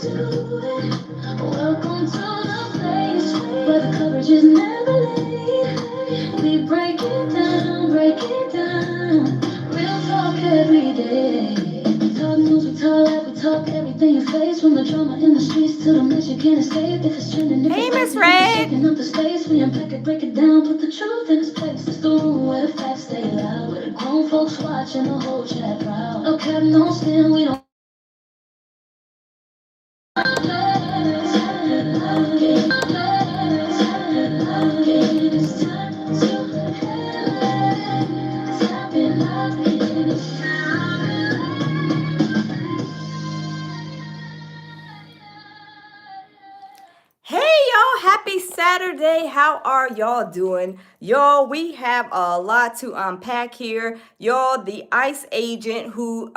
do it. Welcome to the place where the coverage is never late. We break it down, break it down. Real talk every day. We talk news, we talk life, we talk everything you face. From the drama in the streets to the mess you can't escape. If it's trending, if Hey, it's Miss breaking, if it's Red. shaking up the space, we unpack it, break it down, put the truth in its place. It's the room where the facts stay loud, where the grown folks watching the whole chat proud. No cap, no skin, we don't. Hey y'all, happy Saturday. How are y'all doing? Y'all, we have a lot to unpack here. Y'all, the ICE agent who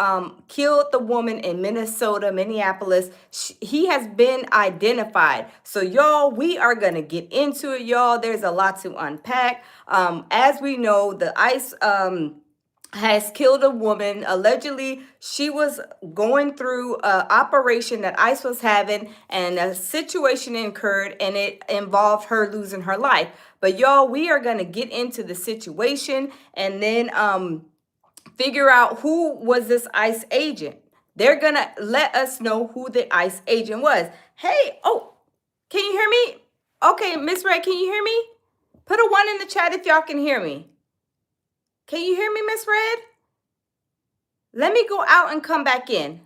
killed the woman in Minnesota, Minneapolis, he has been identified. So y'all, we are going to get into it, y'all. There's a lot to unpack. As we know, the ICE has killed a woman. Allegedly, she was going through an operation that ICE was having, and a situation occurred, and it involved her losing her life. But y'all, we are going to get into the situation and then figure out who was this ICE agent. They're going to let us know who the ICE agent was. Hey, oh, can you hear me? Okay, Miss Ray, can you hear me? Put a 1 in the chat if y'all can hear me. Can you hear me, Miss Red? Let me go out and come back in.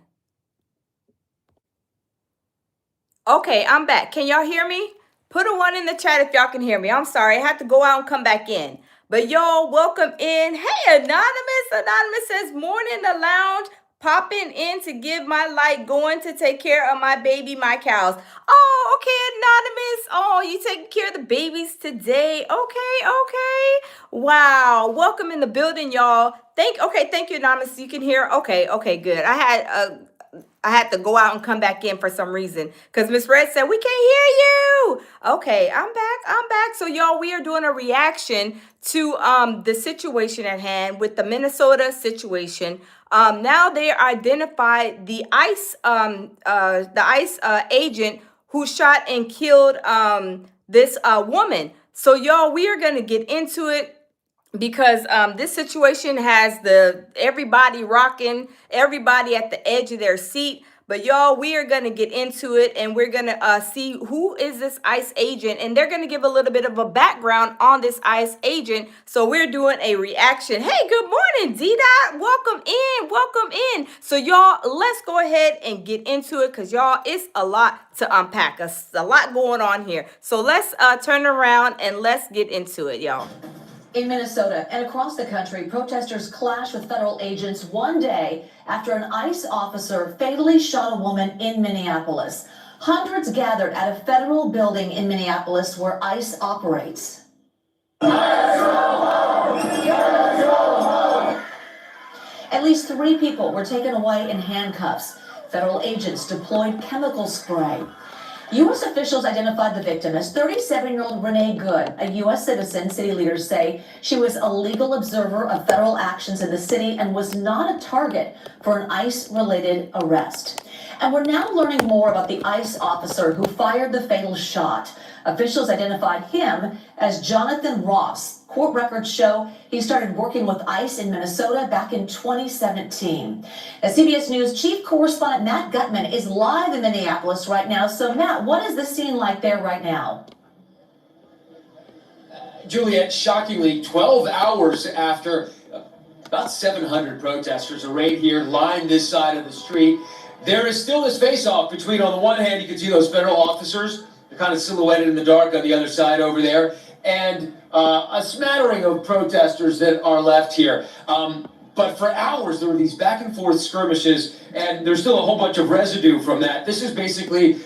Okay, I'm back. Can y'all hear me? Put a 1 in the chat if y'all can hear me. I'm sorry, I had to go out and come back in. But y'all, welcome in. Hey, Anonymous. Anonymous says, morning the lounge. Popping in to give my light, going to take care of my baby, my cows. Oh, okay, Anonymous. Oh, you taking care of the babies today. Okay. Wow. Welcome in the building, y'all. Thank you, Anonymous. You can hear. Okay, good. I had to go out and come back in for some reason because Miss Red said, we can't hear you. Okay, I'm back. So y'all, we are doing a reaction to the situation at hand with the Minnesota situation. Now they identified the ICE agent who shot and killed this woman. So y'all, we are gonna get into it because this situation has everybody rocking, everybody at the edge of their seat. But y'all, we are going to get into it, and we're going to see who is this ICE agent, and they're going to give a little bit of a background on this ICE agent. So we're doing a reaction. Hey, good morning, D-Dot. Welcome in. So y'all, let's go ahead and get into it because y'all, it's a lot to unpack. A lot going on here. So let's turn around and let's get into it, y'all. In Minnesota and across the country, protesters clashed with federal agents one day after an ICE officer fatally shot a woman in Minneapolis. Hundreds gathered at a federal building in Minneapolis where ICE operates. At least 3 people were taken away in handcuffs. Federal agents deployed chemical spray. U.S. officials identified the victim as 37-year-old Renee Good, a U.S. citizen. City leaders say she was a legal observer of federal actions in the city and was not a target for an ICE-related arrest. And we're now learning more about the ICE officer who fired the fatal shot. Officials identified him as Jonathan Ross. Court records show he started working with ICE in Minnesota back in 2017. As CBS News chief correspondent Matt Gutman is live in Minneapolis right now. So Matt, what is the scene like there right now? Juliet, shockingly, 12 hours after about 700 protesters arrayed here, lined this side of the street, there is still this face-off between, on the one hand, you can see those federal officers, they're kind of silhouetted in the dark on the other side over there, and a smattering of protesters that are left here. But for hours, there were these back and forth skirmishes, and there's still a whole bunch of residue from that. This is basically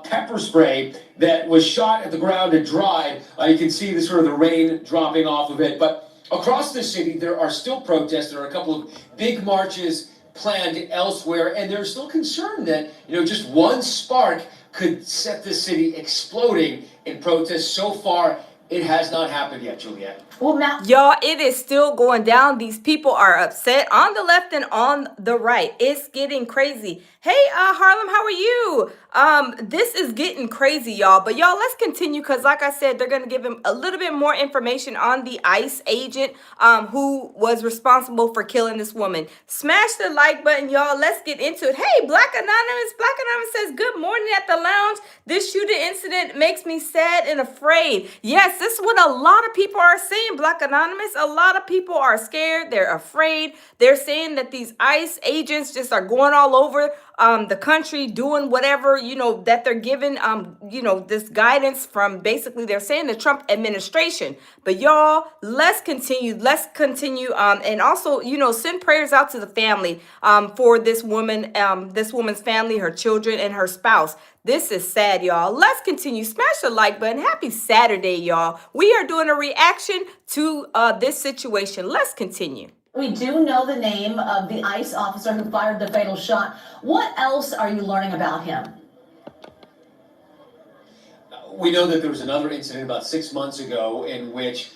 pepper spray that was shot at the ground and dried. You can see the sort of the rain dropping off of it. But across the city, there are still protests. There are a couple of big marches planned elsewhere, and there's still concern that, just one spark could set the city exploding in protests. So far, it has not happened yet, Juliet. Well, Matt, Y'all, it is still going down. These people are upset on the left and on the right. It's getting crazy. Hey, Harlem, how are you? This is getting crazy, y'all. But y'all, let's continue because, like I said, they're gonna give him a little bit more information on the ICE agent who was responsible for killing this woman. Smash the like button, y'all. Let's get into it. Hey, Black Anonymous. Black Anonymous says, "Good morning at the lounge. This shooting incident makes me sad and afraid." Yes, this is what a lot of people are saying. Black Anonymous, a lot of people are scared. They're afraid. They're saying that these ICE agents just are going all over the country doing whatever, that they're given, this guidance from, basically, they're saying the Trump administration. But y'all, let's continue. And also, send prayers out to the family for this woman's family, her children, and her spouse. This is sad, y'all. Let's continue. Smash the like button. Happy Saturday, y'all. We are doing a reaction to this situation. Let's continue. we do know the name of the ICE officer who fired the fatal shot. What else are you learning about him? We know that there was another incident about 6 months ago in which,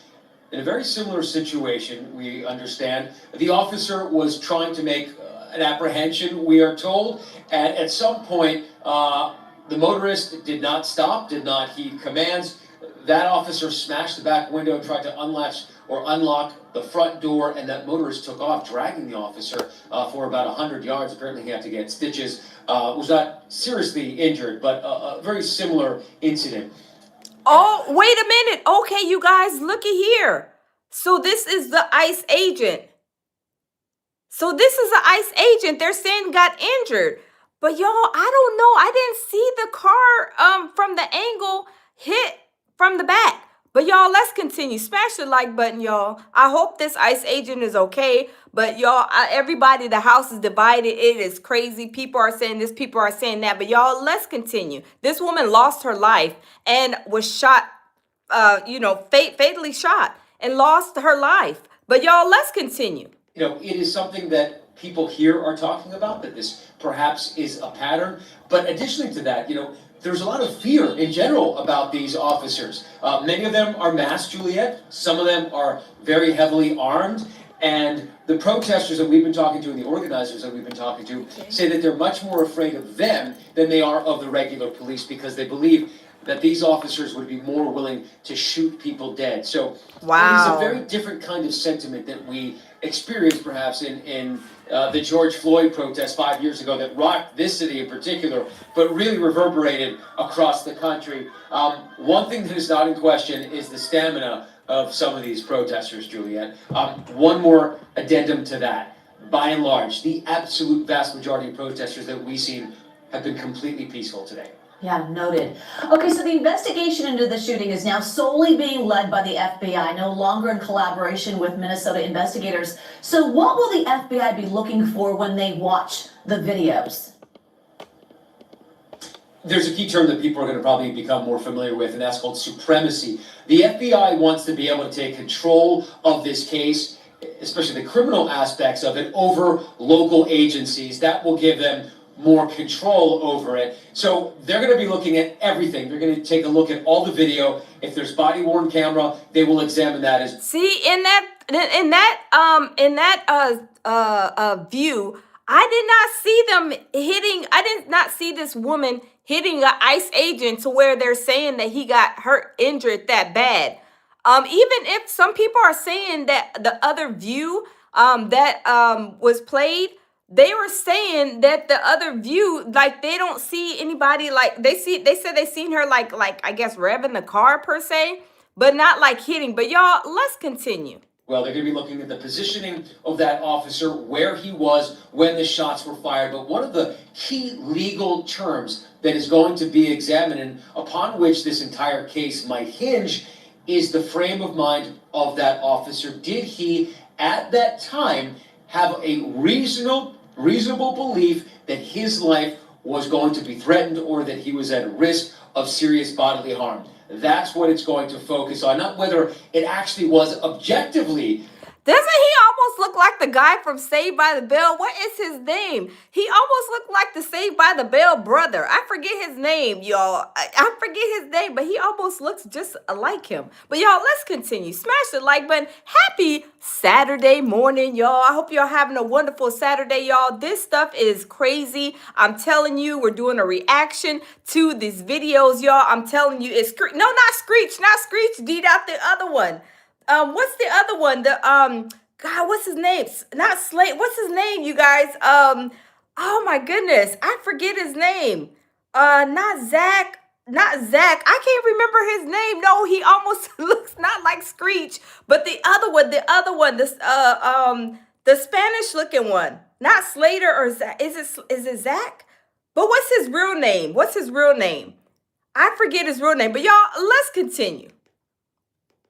in a very similar situation, we understand, the officer was trying to make an apprehension, we are told, and at some point, the motorist did not stop, did not heed commands. That officer smashed the back window, tried to unlock the front door, and that motorist took off, dragging the officer for about 100 yards. Apparently he had to get stitches. Was not seriously injured, but a very similar incident. Oh, wait a minute. Okay, you guys, looky here. So this is the ICE agent. They're saying got injured. But y'all, I don't know. I didn't see the car from the angle hit from the back. But y'all, let's continue. Smash the like button, y'all. I hope this ICE agent is okay. But y'all, everybody, the house is divided. It is crazy. People are saying this, people are saying that. But y'all, let's continue. This woman lost her life and was shot, fatally shot and lost her life. But y'all, let's continue. It is something that people here are talking about, that this perhaps is a pattern. But additionally to that, there's a lot of fear in general about these officers. Many of them are masked, Juliet. Some of them are very heavily armed. And the protesters that we've been talking to and the organizers that we've been talking to say that they're much more afraid of them than they are of the regular police, because they believe that these officers would be more willing to shoot people dead. So wow. It's a very different kind of sentiment that we experienced perhaps in the George Floyd protest 5 years ago that rocked this city in particular, but really reverberated across the country. One thing that is not in question is the stamina of some of these protesters, Juliet. One more addendum to that. By and large, the absolute vast majority of protesters that we've seen have been completely peaceful today. Yeah, noted. Okay, so the investigation into the shooting is now solely being led by the FBI, no longer in collaboration with Minnesota investigators. So what will the FBI be looking for when they watch the videos? There's a key term that people are going to probably become more familiar with, and that's called supremacy. The FBI wants to be able to take control of this case, especially the criminal aspects of it, over local agencies. That will give them more control over it. So they're going to be looking at everything. They're going to take a look at all the video. If there's body-worn camera, they will examine that as. See, in that view, I did not see them hitting. I did not see this woman hitting an ICE agent to where they're saying that he got hurt, injured that bad. Even if some people are saying that the other view that was played, they were saying that the other view, like, they don't see anybody, like, they said they seen her like I guess revving the car per se, but not like hitting. But y'all, let's continue. Well, they're going to be looking at the positioning of that officer, where he was when the shots were fired. But one of the key legal terms that is going to be examined and upon which this entire case might hinge is the frame of mind of that officer. Did he, at that time, have a reasonable belief that his life was going to be threatened or that he was at risk of serious bodily harm? That's what it's going to focus on, not whether it actually was objectively. Doesn't he almost look like the guy from Saved by the Bell? What is his name? He almost looked like the Saved by the Bell brother. I forget his name, y'all. I forget his name, but he almost looks just like him. But y'all, let's continue. Smash the like button. Happy Saturday morning, y'all. I hope y'all having a wonderful Saturday, y'all. This stuff is crazy. I'm telling you, we're doing a reaction to these videos, y'all. I'm telling you, it's no, not Screech, Deed out the other one. What's the other one? God, what's his name? Not Slate. What's his name, you guys? Oh my goodness, I forget his name. Not Zach. Not Zach. I can't remember his name. No, he almost looks not like Screech, but the other one, the Spanish looking one. Not Slater or Zach. Is it Zach? But what's his real name? What's his real name? I forget his real name. But y'all, let's continue.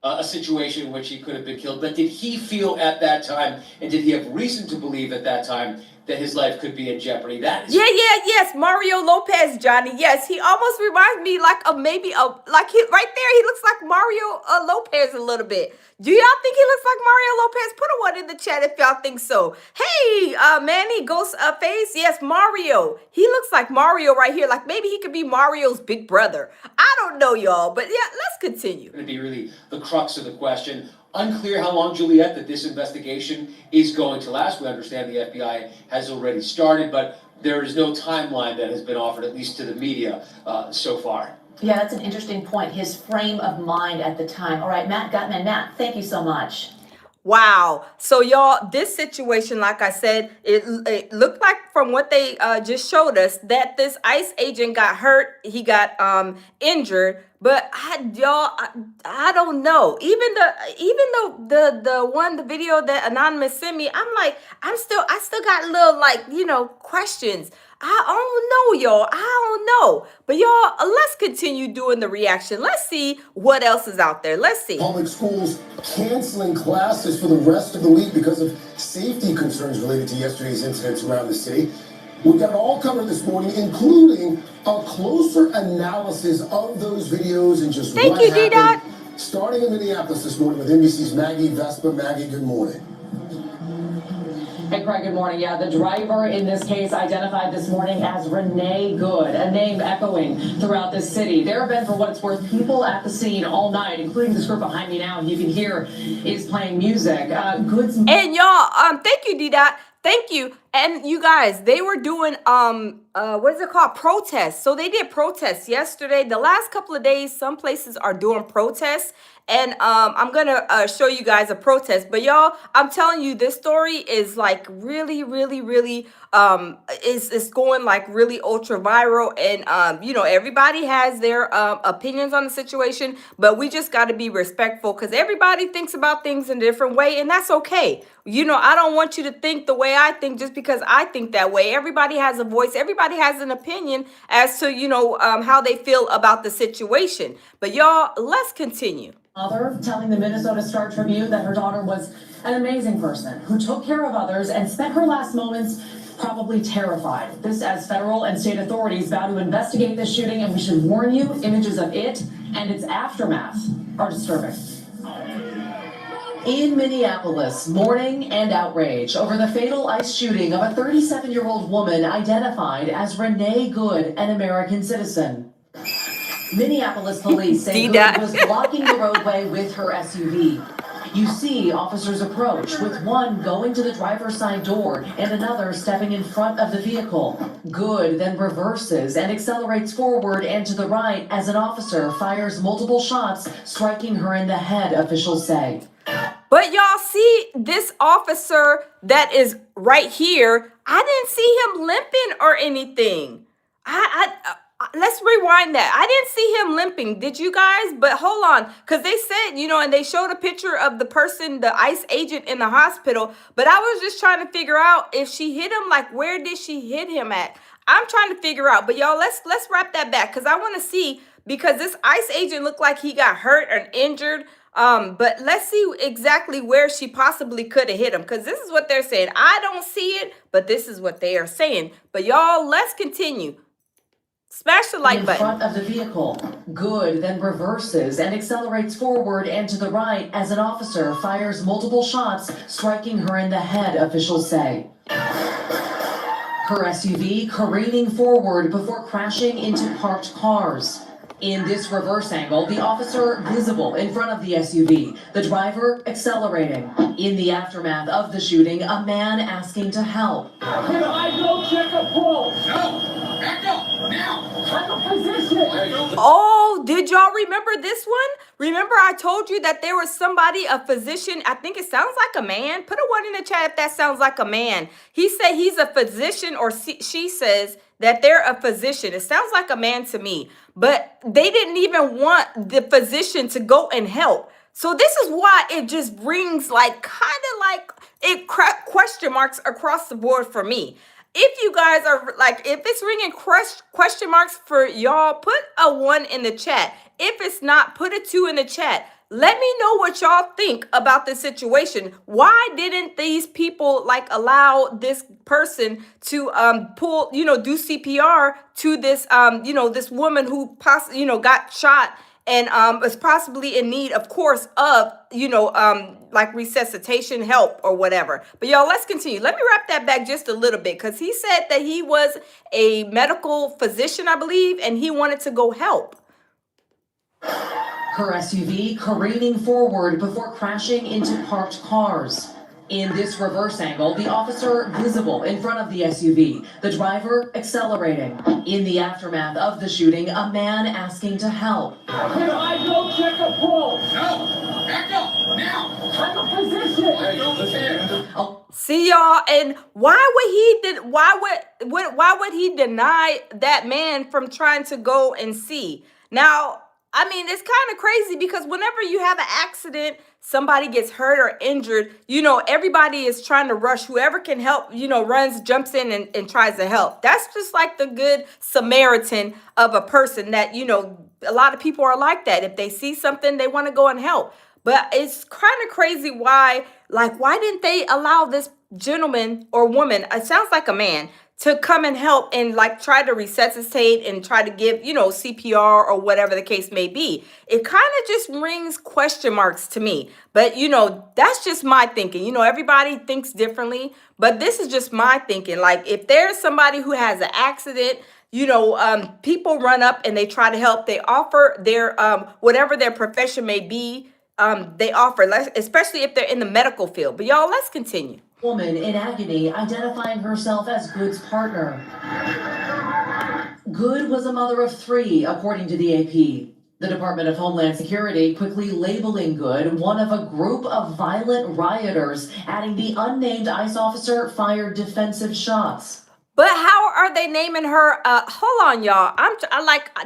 A situation in which he could have been killed. But did he feel at that time, and did he have reason to believe at that time that his life could be in jeopardy? That is Yes, Mario Lopez, Johnny. Yes, he almost reminds me like of maybe like he right there. He looks like Mario Lopez a little bit. Do y'all think he looks like Mario Lopez? Put a one in the chat if y'all think so. Hey, Manny Ghost Face. Yes, Mario. He looks like Mario right here. Like maybe he could be Mario's big brother. I don't know, y'all. But yeah, let's continue. going to be really the crux of the question. Unclear how long, Juliet, that this investigation is going to last. We understand the FBI has already started, but there is no timeline that has been offered, at least to the media, so far. Yeah, that's an interesting point. His frame of mind at the time. All right, Matt Gutman. Matt, thank you so much. Wow. So y'all, this situation, like I said, it looked like from what they just showed us that this ICE agent got hurt. He got injured. But I don't know. Even the video that Anonymous sent me, I'm like, I still got little questions. I don't know, y'all. I don't know. But y'all, let's continue doing the reaction. Let's see what else is out there. Let's see. Public schools canceling classes for the rest of the week because of safety concerns related to yesterday's incidents around the city. We've got it all covered this morning, including a closer analysis of those videos and just Thank you, D-Dot. Starting in Minneapolis this morning with NBC's Maggie Vespa. Maggie, good morning. Hey, Craig, good morning. Yeah, the driver in this case identified this morning as Renee Good, a name echoing throughout the city. There have been, for what it's worth, people at the scene all night, including this group behind me now, you can hear is playing music. Good's... And y'all, thank you, D-Dot. Thank you. And you guys, they were doing what is it called? Protests. So they did protests yesterday. The last couple of days, some places are doing protests. And I'm gonna show you guys a protest. But y'all, I'm telling you, this story is like really is going like really ultra viral. And everybody has their opinions on the situation, but we just got to be respectful because everybody thinks about things in a different way, and that's okay. I don't want you to think the way I think just because I think that way. Everybody has a voice. Everybody has an opinion as to, how they feel about the situation. But y'all, let's continue. Mother telling the Minnesota Star Tribune that her daughter was an amazing person who took care of others and spent her last moments probably terrified. This as federal and state authorities vow to investigate this shooting, and we should warn you, images of it and its aftermath are disturbing. In Minneapolis, mourning and outrage over the fatal ICE shooting of a 37-year-old woman identified as Renee Good, an American citizen. Minneapolis police say Good was blocking the roadway with her SUV. You see officers approach, with one going to the driver's side door and another stepping in front of the vehicle. Good then reverses and accelerates forward and to the right as an officer fires multiple shots, striking her in the head, officials say. But y'all see this officer that is right here, I didn't see him limping or anything. Let's rewind that. I didn't see him limping. Did you guys? But hold on. Because they said, and they showed a picture of the person, the ICE agent in the hospital. But I was just trying to figure out if she hit him, like where did she hit him at? I'm trying to figure out. But y'all, let's wrap that back. Because I want to see, because this ICE agent looked like he got hurt or injured. But let's see exactly where she possibly could have hit him. Because this is what they're saying. I don't see it, but this is what they are saying. But y'all, let's continue. Smash the like in button. front of the vehicle. Good then reverses and accelerates forward and to the right as an officer fires multiple shots, striking her in the head, officials say. Her SUV careening forward before crashing into parked cars. In this reverse angle, the officer visible in front of the SUV, the driver accelerating. In the aftermath of the shooting, a man asking to help. Can I go check a pulse? No, back up now. I'm a physician. Oh, did y'all remember this one? Remember I told you that there was somebody, a physician, I think it sounds like a man. Put a one in the chat if that sounds like a man. He said he's a physician, or she says that they're a physician. It sounds like a man to me, but they didn't even want the physician to go and help. So this is why it just brings like kind of like it question marks across the board for me. If you guys are like, if it's ringing question marks for y'all, put a one in the chat. If it's not, put a two in the chat. Let me know what y'all think about this situation. Why didn't these people like allow this person to pull, do CPR to this this woman who possibly got shot and is possibly in need, of course, of like resuscitation help or whatever. But y'all, let's continue. Let me wrap that back just a little bit, because he said that he was a medical physician, I believe, and he wanted to go help. Her SUV careening forward before crashing into parked cars. In this reverse angle, the officer visible in front of the SUV, the driver accelerating. In the aftermath of the shooting, a man asking to help. Can I go check a pulse? No, back up now. I'm a physician. Oh, see y'all, and why would he deny that man from trying to go and see? Now, I mean, it's kind of crazy, because whenever you have an accident, somebody gets hurt or injured, everybody is trying to rush. Whoever can help, runs, jumps in and tries to help. That's just like the good Samaritan of a person that, a lot of people are like that. If they see something, they want to go and help. But it's kind of crazy why didn't they allow this gentleman or woman, it sounds like a man, to come and help and like try to resuscitate and try to give, CPR or whatever the case may be. It kind of just rings question marks to me. But, that's just my thinking. Everybody thinks differently, but this is just my thinking. Like, if there's somebody who has an accident, people run up and they try to help. They offer their, whatever their profession may be, they offer, especially if they're in the medical field. But y'all, let's continue. woman in agony identifying herself as Good's partner. Good was a mother of 3, according to the AP. The Department of Homeland Security quickly labeling Good one of a group of violent rioters, adding the unnamed ICE officer fired defensive shots. But how are they naming her? Hold on, y'all.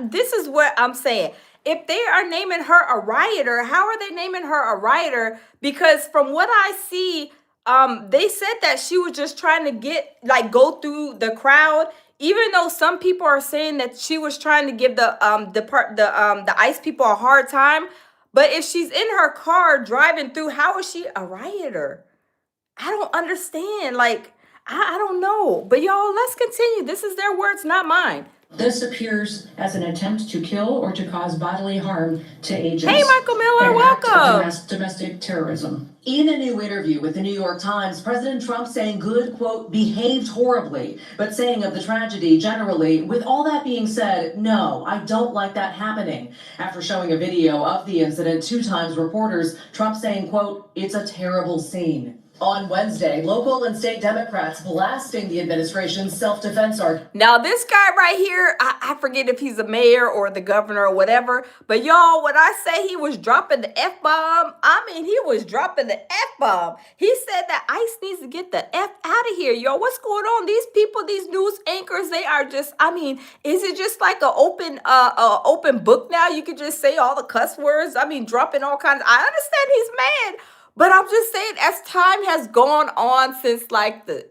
This is what I'm saying. If they are naming her a rioter, how are they naming her a rioter? Because from what I see, they said that she was just trying to go through the crowd. Even though some people are saying that she was trying to give the ICE people a hard time, but if she's in her car driving through, how is she a rioter? I don't understand. I don't know. But y'all, let's continue. This is their words, not mine. This appears as an attempt to kill or to cause bodily harm to agents. Hey, Michael Miller, an act of welcome. domestic terrorism. In a new interview with the New York Times, President Trump saying Good, quote, behaved horribly, but saying of the tragedy generally, with all that being said, no, I don't like that happening. After showing a video of the incident 2 times reporters, Trump saying, quote, it's a terrible scene. On Wednesday, local and state Democrats blasting the administration's self-defense argument. Now, this guy right here, I forget if he's a mayor or the governor or whatever, but y'all, when I say he was dropping the F-bomb, I mean, he was dropping the F-bomb. He said that ICE needs to get the F out of here. Yo, what's going on? These people, these news anchors, they are just, I mean, is it just like an open book now? You could just say all the cuss words. I mean, dropping all kinds. I understand he's mad. But I'm just saying, as time has gone on since like the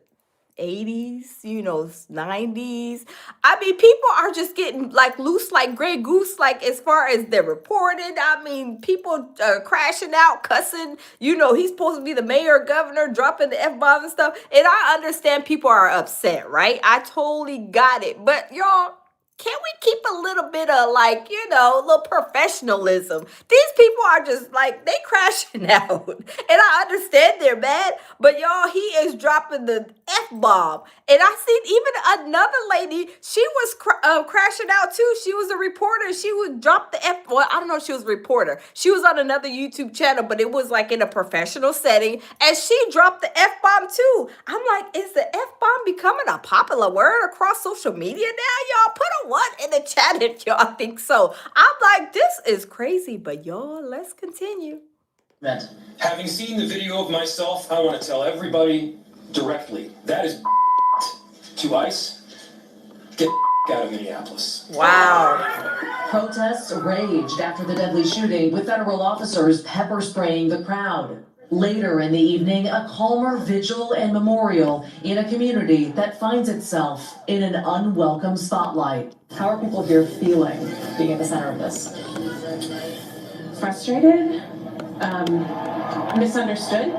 80s, 90s, I mean, people are just getting loose like Grey Goose, as far as they're reported. I mean, people crashing out, cussing, he's supposed to be the mayor, governor, dropping the F-bombs and stuff. And I understand people are upset, right? I totally got it. But y'all, Can we keep a little bit of like, a little professionalism? These people are just like, they crashing out. And I understand they're mad, but y'all, he is dropping the F-bomb. And I seen even another lady, she was crashing out too. She was a reporter. She would drop the F, well, I don't know if she was a reporter. She was on another YouTube channel, but it was like in a professional setting. And she dropped the F-bomb too. I'm like, is the F-bomb becoming a popular word across social media now, y'all? Put a one in the chat if y'all think so. I'm like, this is crazy, but y'all, let's continue. Having seen the video of myself, I want to tell everybody directly, that is to ICE. Get out of Minneapolis. Wow. Protests raged after the deadly shooting, with federal officers pepper spraying the crowd. Later in the evening, a calmer vigil and memorial in a community that finds itself in an unwelcome spotlight. How are people here feeling being at the center of this? Frustrated, misunderstood.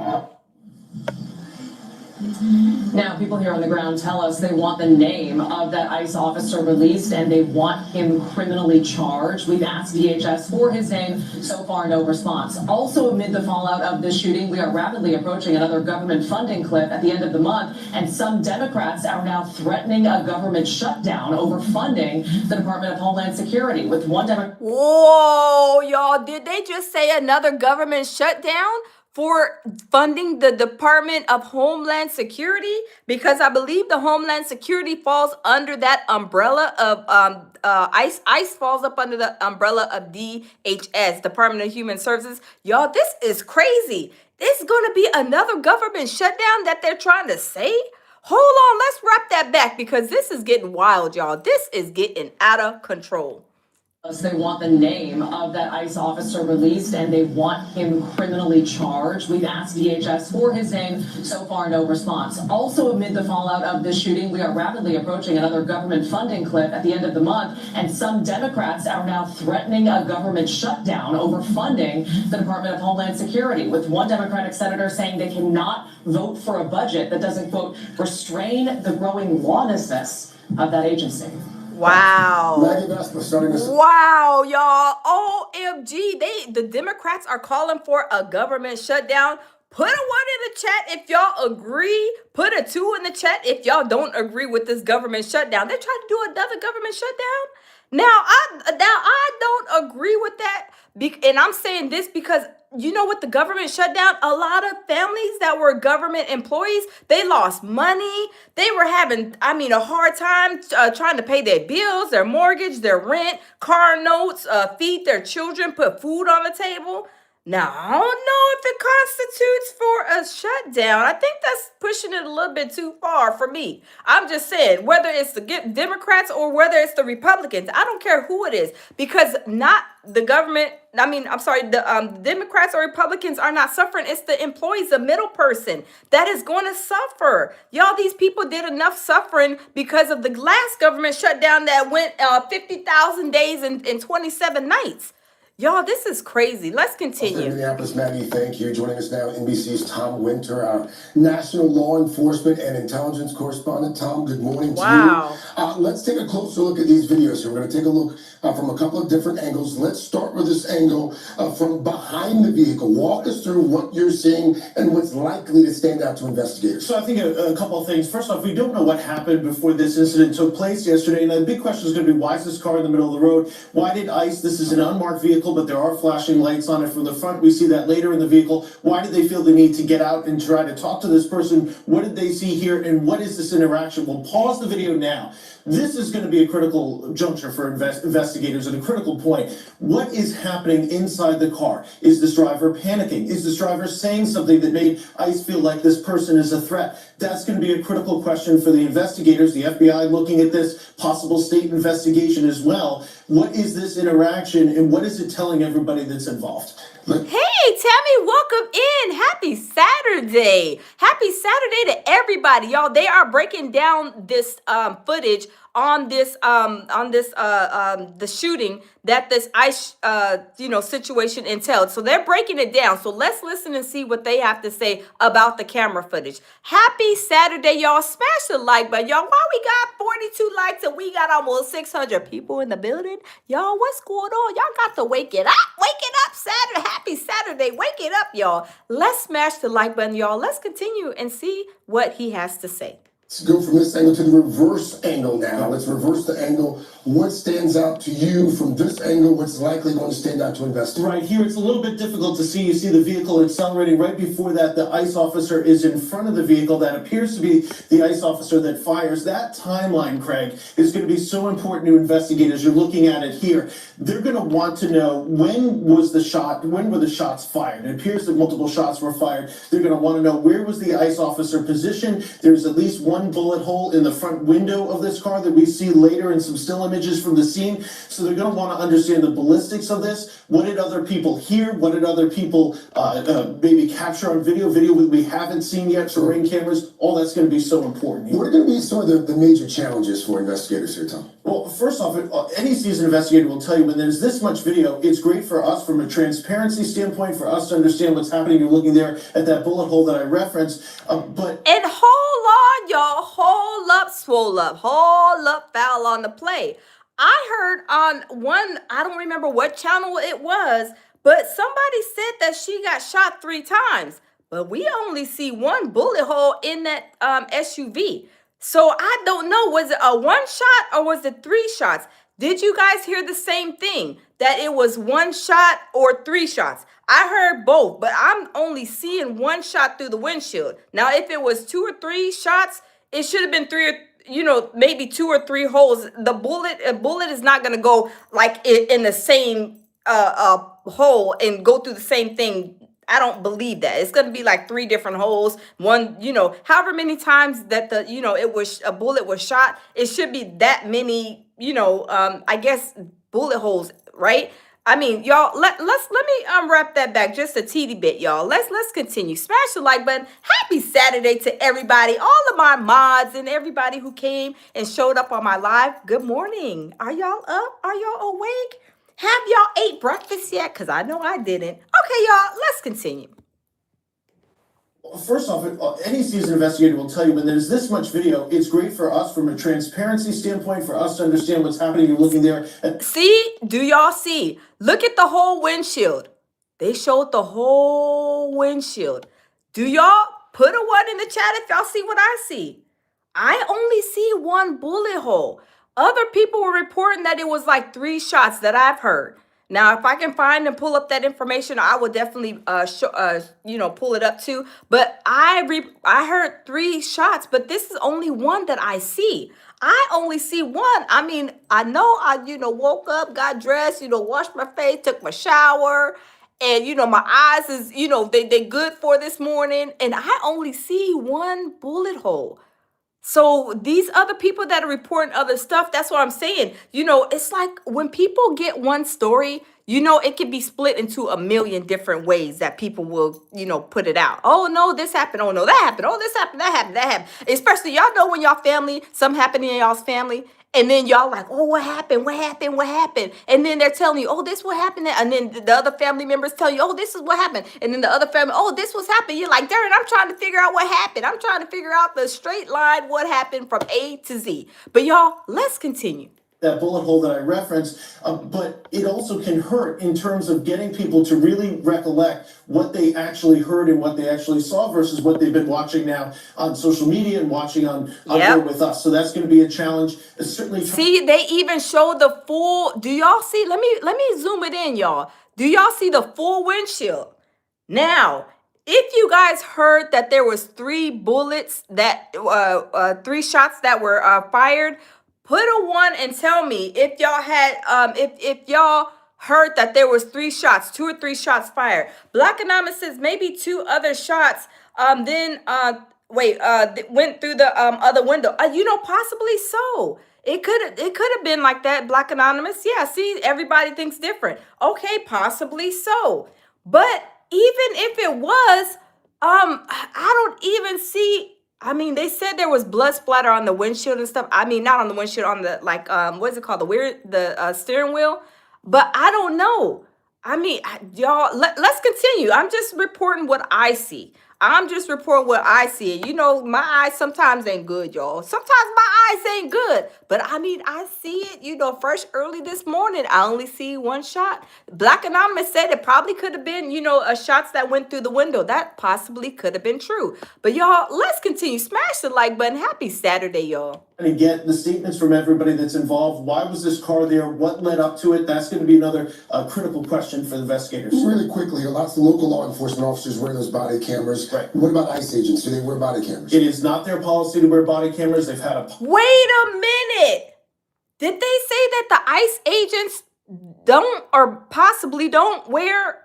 Now, people here on the ground tell us they want the name of that ICE officer released and they want him criminally charged. We've asked DHS for his name. So far, no response. Also, amid the fallout of this shooting, we are rapidly approaching another government funding cliff at the end of the month, and some Democrats are now threatening a government shutdown over funding the Department of Homeland Security, with one Democrat. Whoa, y'all, did they just say another government shutdown for funding the Department of Homeland Security? Because I believe the Homeland Security falls under that umbrella of ICE. ICE falls up under the umbrella of DHS, Department of Human Services. Y'all, this is crazy. This is going to be another government shutdown that they're trying to say? Hold on, let's wrap that back because this is getting wild, y'all. This is getting out of control. They want the name of that ICE officer released and they want him criminally charged. We've asked DHS for his name. So far, no response. Also, amid the fallout of this shooting, we are rapidly approaching another government funding cliff at the end of the month, and some Democrats are now threatening a government shutdown over funding the Department of Homeland Security, with one Democratic senator saying they cannot vote for a budget that doesn't, quote, restrain the growing lawlessness of that agency. Wow. Maggie Vespa starting this. Wow, y'all. OMG. The Democrats are calling for a government shutdown. Put a 1 in the chat if y'all agree. Put a 2 in the chat if y'all don't agree with this government shutdown. They're trying to do another government shutdown. Now I don't agree with that. And I'm saying this because you know what the government shut down? A lot of families that were government employees, they lost money. They were having, a hard time trying to pay their bills, their mortgage, their rent, car notes, feed their children, put food on the table. Now, I don't know if it constitutes for a shutdown. I think that's pushing it a little bit too far for me. I'm just saying, whether it's the Democrats or whether it's the Republicans, I don't care who it is, because not the government, the Democrats or Republicans are not suffering. It's the employees, the middle person that is going to suffer. Y'all, these people did enough suffering because of the last government shutdown that went 50,000 days and 27 nights. Y'all, this is crazy. Let's continue. Minneapolis, Maggie, thank you. Joining us now, NBC's Tom Winter, our national law enforcement and intelligence correspondent. Tom, good morning to you. Let's take a closer look at these videos here. We're going to take a look from a couple of different angles. Let's start with this angle from behind the vehicle. Walk us through what you're seeing and what's likely to stand out to investigators. So I think a couple of things. First off, we don't know what happened before this incident took place yesterday. And the big question is going to be, why is this car in the middle of the road? Why did ICE, this is an unmarked vehicle, but there are flashing lights on it from the front. We see that later in the vehicle. Why did they feel the need to get out and try to talk to this person? What did they see here? And what is this interaction? We'll pause the video now. This is going to be a critical juncture for investigators at a critical point. What is happening inside the car? Is this driver panicking? Is this driver saying something that made ICE feel like this person is a threat? That's going to be a critical question for the investigators, the FBI looking at this possible state investigation as well. What is this interaction and what is it telling everybody that's involved? Hey, Tammy, welcome in. Happy Saturday. Happy Saturday to everybody. Y'all, they are breaking down this footage the shooting that this ICE situation entailed. So they're breaking it down. So let's listen and see what they have to say about the camera footage. Happy Saturday, y'all. Smash the like button, y'all. Why we got 42 likes and we got almost 600 people in the building? Y'all, what's going on? Y'all got to wake it up. Wake it up, Saturday. Happy Saturday. Wake it up, y'all. Let's smash the like button, y'all. Let's continue and see what he has to say. Let's go from this angle to the reverse angle now. Let's reverse the angle. What stands out to you from this angle? What's likely going to stand out to investors? Right here, it's a little bit difficult to see. You see the vehicle accelerating. Right before that, the ICE officer is in front of the vehicle. That appears to be the ICE officer that fires. That timeline, Craig, is going to be so important to investigators. You're looking at it here. They're going to want to know when were the shots fired. It appears that multiple shots were fired. They're going to want to know where was the ICE officer positioned. There's at least one bullet hole in the front window of this car that we see later in some still images from the scene. So they're going to want to understand the ballistics of this. What did other people hear? What did other people maybe capture on video that we haven't seen yet through ring cameras? All that's going to be so important. What are going to be some of the major challenges for investigators here, Tom? Well, first off, any seasoned investigator will tell you when there's this much video, it's great for us from a transparency standpoint, for us to understand what's happening. You're looking there at that bullet hole that I referenced. And hold on, y'all. Hold up, swole up. Hold up, foul on the play. I heard on one, I don't remember what channel it was, but somebody said that she got shot 3 times. But we only see one bullet hole in that SUV. So I don't know, was it a 1 shot or was it 3 shots? Did you guys hear the same thing? That it was 1 shot or 3 shots? I heard both, but I'm only seeing 1 shot through the windshield. Now, if it was 2 or 3 shots, it should have been 3 or maybe 2 or 3 holes. A bullet is not gonna go like in the same hole and go through the same thing. I don't believe that. It's gonna be like 3 different holes. One, however many times that it was a bullet was shot, it should be that many, I guess bullet holes, right? I mean, y'all, let me wrap that back just a teeny bit, y'all. Let's continue. Smash the like button. Happy Saturday to everybody, all of my mods and everybody who came and showed up on my live. Good morning. Are y'all up? Are y'all awake? Have y'all ate breakfast yet? Because I know I didn't. Okay, y'all, let's continue. First off, any seasoned investigator will tell you when there's this much video, it's great for us from a transparency standpoint, for us to understand what's happening. You're looking there. See? Do y'all see? Look at the whole windshield. They showed the whole windshield. Do y'all put a 1 in the chat if y'all see what I see? I only see 1 bullet hole. Other people were reporting that it was like 3 shots that I've heard. Now, if I can find and pull up that information, I will definitely, pull it up too. But I heard 3 shots, but this is only 1 that I see. I only see 1. I mean, I know I, woke up, got dressed, washed my face, took my shower, and my eyes is, they good for this morning, and I only see 1 bullet hole. So these other people that are reporting other stuff, that's what I'm saying. It's like when people get one story, it can be split into a million different ways that people will, put it out. Oh, no, this happened. Oh, no, that happened. Oh, this happened. That happened. That happened. Especially, y'all know when y'all family, something happened in y'all's family. And then y'all like, oh, what happened? What happened? What happened? And then they're telling you, oh, this what happened. And then the other family members tell you, oh, this is what happened. And then the other family, oh, this was happened. You're like, Darren, I'm trying to figure out what happened. I'm trying to figure out the straight line, what happened from A to Z. But y'all, let's continue. That bullet hole that I referenced, but it also can hurt in terms of getting people to really recollect what they actually heard and what they actually saw versus what they've been watching now on social media and watching on here with us. So that's going to be a challenge. It's certainly see, they even show the full. Do y'all see? Let me zoom it in, y'all. Do y'all see the full windshield? Now, if you guys heard that there was 3 bullets that 3 shots that were fired. Put a 1 and tell me if y'all had if y'all heard that there was 3 shots, 2 or 3 shots fired. Black Anonymous says maybe 2 other shots went through the other window. Possibly so. It could have been like that, Black Anonymous. Yeah, see, everybody thinks different. Okay, possibly so. But even if it was, I don't even see I mean, they said there was blood splatter on the windshield and stuff. I mean, not on the windshield, on the like what's it called? The steering wheel. But I don't know. I mean, y'all, let's continue. I'm just reporting what I see. I'm just reporting what I see. You know, my eyes sometimes ain't good, y'all. Sometimes my eyes ain't good. But I mean, I see it, you know, first early this morning. I only see one shot. Black Anonymous said it probably could have been, you know, shots that went through the window. That possibly could have been true. But y'all, let's continue. Smash the like button. Happy Saturday, y'all. And get the statements from everybody that's involved. Why was this car there? What led up to it? That's going to be another critical question for the investigators. Really quickly, lots of local law enforcement officers wearing those body cameras. Right. What about ICE agents? Do they wear body cameras? It is not their policy to wear body cameras. They've had a Wait a minute. Did they say that the ICE agents don't or possibly don't wear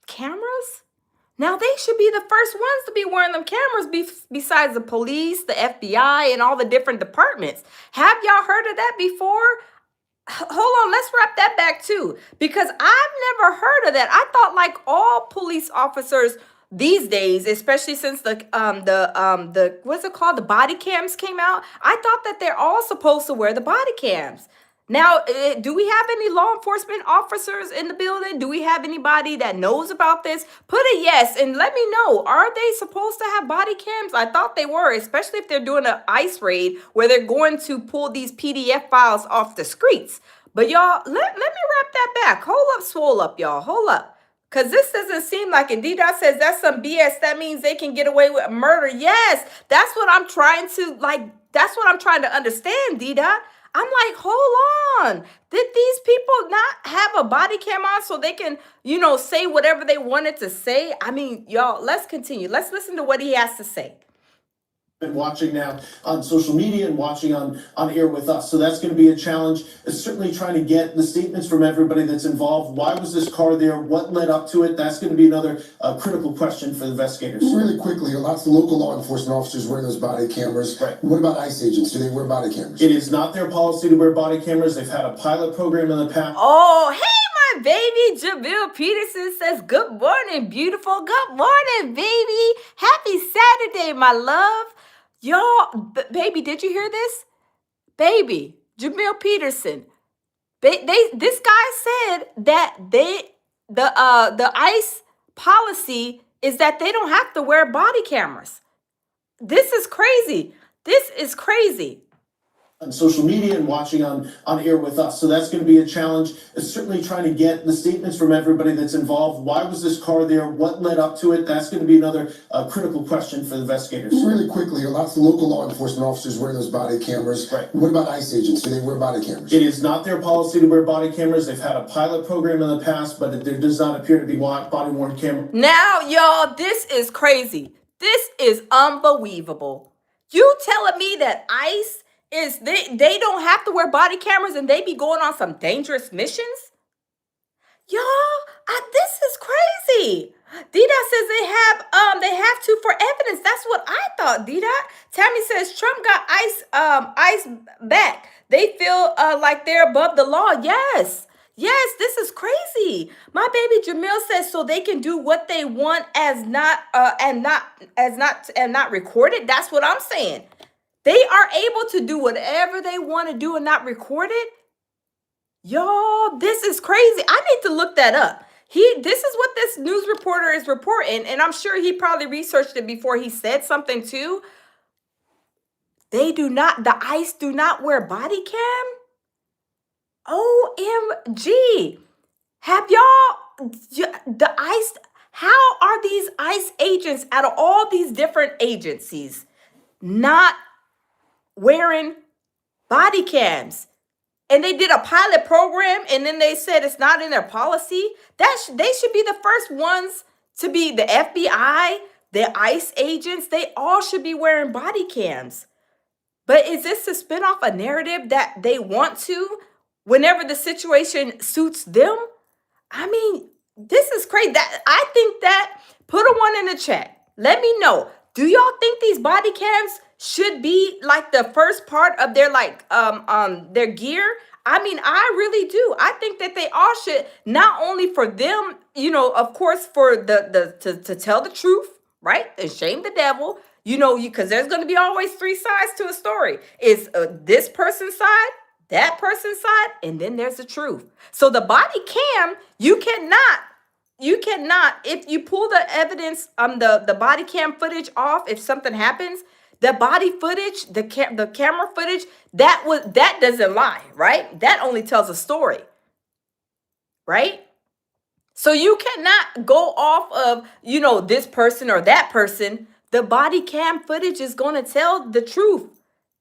cameras? Now they should be the first ones to be wearing them cameras besides the police, the FBI, and all the different departments. Have y'all heard of that before? Hold on, let's wrap that back too, because I've never heard of that. I thought like all police officers these days, especially since the what's it called, the body cams came out, I thought that they're all supposed to wear the body cams. Now, do we have any law enforcement officers in the building? Do we have anybody that knows about this? Put a yes and let me know. Are they supposed to have body cams? I thought they were, especially if they're doing an ICE raid where they're going to pull these PDF files off the streets. But y'all, let me wrap that back. Hold up, swole up, y'all. Hold up. Because this doesn't seem like it. D-Dot says that's some BS. That means they can get away with murder. Yes, that's what I'm trying to understand, D-Dot. I'm like, hold on. Did these people not have a body cam on so they can, you know, say whatever they wanted to say? I mean, y'all, let's continue. Let's listen to what he has to say. been watching now on social media and watching on air with us. So that's going to be a challenge. It's certainly trying to get the statements from everybody that's involved. Why was this car there? What led up to it? That's going to be another critical question for the investigators. Really quickly, lots of local law enforcement officers wearing those body cameras. Right. What about ICE agents? Do they wear body cameras? It is not their policy to wear body cameras. They've had a pilot program in the past. Oh, hey, my baby. Jamil Peterson says, good morning, beautiful. Good morning, baby. Happy Saturday, my love. Y'all, baby, did you hear this? Baby, Jamil Peterson. This guy said that the ICE policy is that they don't have to wear body cameras. This is crazy. This is crazy. On social media and watching on air with us. So that's going to be a challenge. It's certainly trying to get the statements from everybody that's involved. Why was this car there? What led up to it? That's going to be another critical question for the investigators. Really quickly, lots of local law enforcement officers wearing those body cameras. Right. What about ICE agents? Do they wear body cameras? It is not their policy to wear body cameras. They've had a pilot program in the past, but there does not appear to be body-worn camera. Now, y'all, this is crazy. This is unbelievable. You telling me that ICE is they don't have to wear body cameras and they be going on some dangerous missions? Y'all, this is crazy. D-Dot says they have to for evidence. That's what I thought, D-Dot. Tammy says Trump got ICE back. They feel like they're above the law. Yes, this is crazy. My baby Jamil says so they can do what they want as not recorded. That's what I'm saying. They are able to do whatever they want to do and not record it. Y'all, this is crazy. I need to look that up. This is what this news reporter is reporting, and I'm sure he probably researched it before he said something too. The ICE do not wear body cam? OMG. Have y'all, the ICE, how are these ICE agents out of all these different agencies not wearing body cams? And they did a pilot program and then they said it's not in their policy. They should be the first ones to be. The FBI, the ICE agents, they all should be wearing body cams. But is this to spin off a narrative that they want to whenever the situation suits them? I mean, this is crazy. I think that, put a 1 in the chat. Let me know. Do y'all think these body cams should be like the first part of their their gear? I mean, I really do. I think that they all should, not only for them, you know, of course, for to tell the truth, right? And shame the devil. You know, because there's going to be always three sides to a story. It's this person's side, that person's side, and then there's the truth. So the body cam, you cannot, if you pull the evidence, the body cam footage off, if something happens, the body footage, the camera footage, that doesn't lie, right? That only tells a story, right? So you cannot go off of, this person or that person. The body cam footage is going to tell the truth.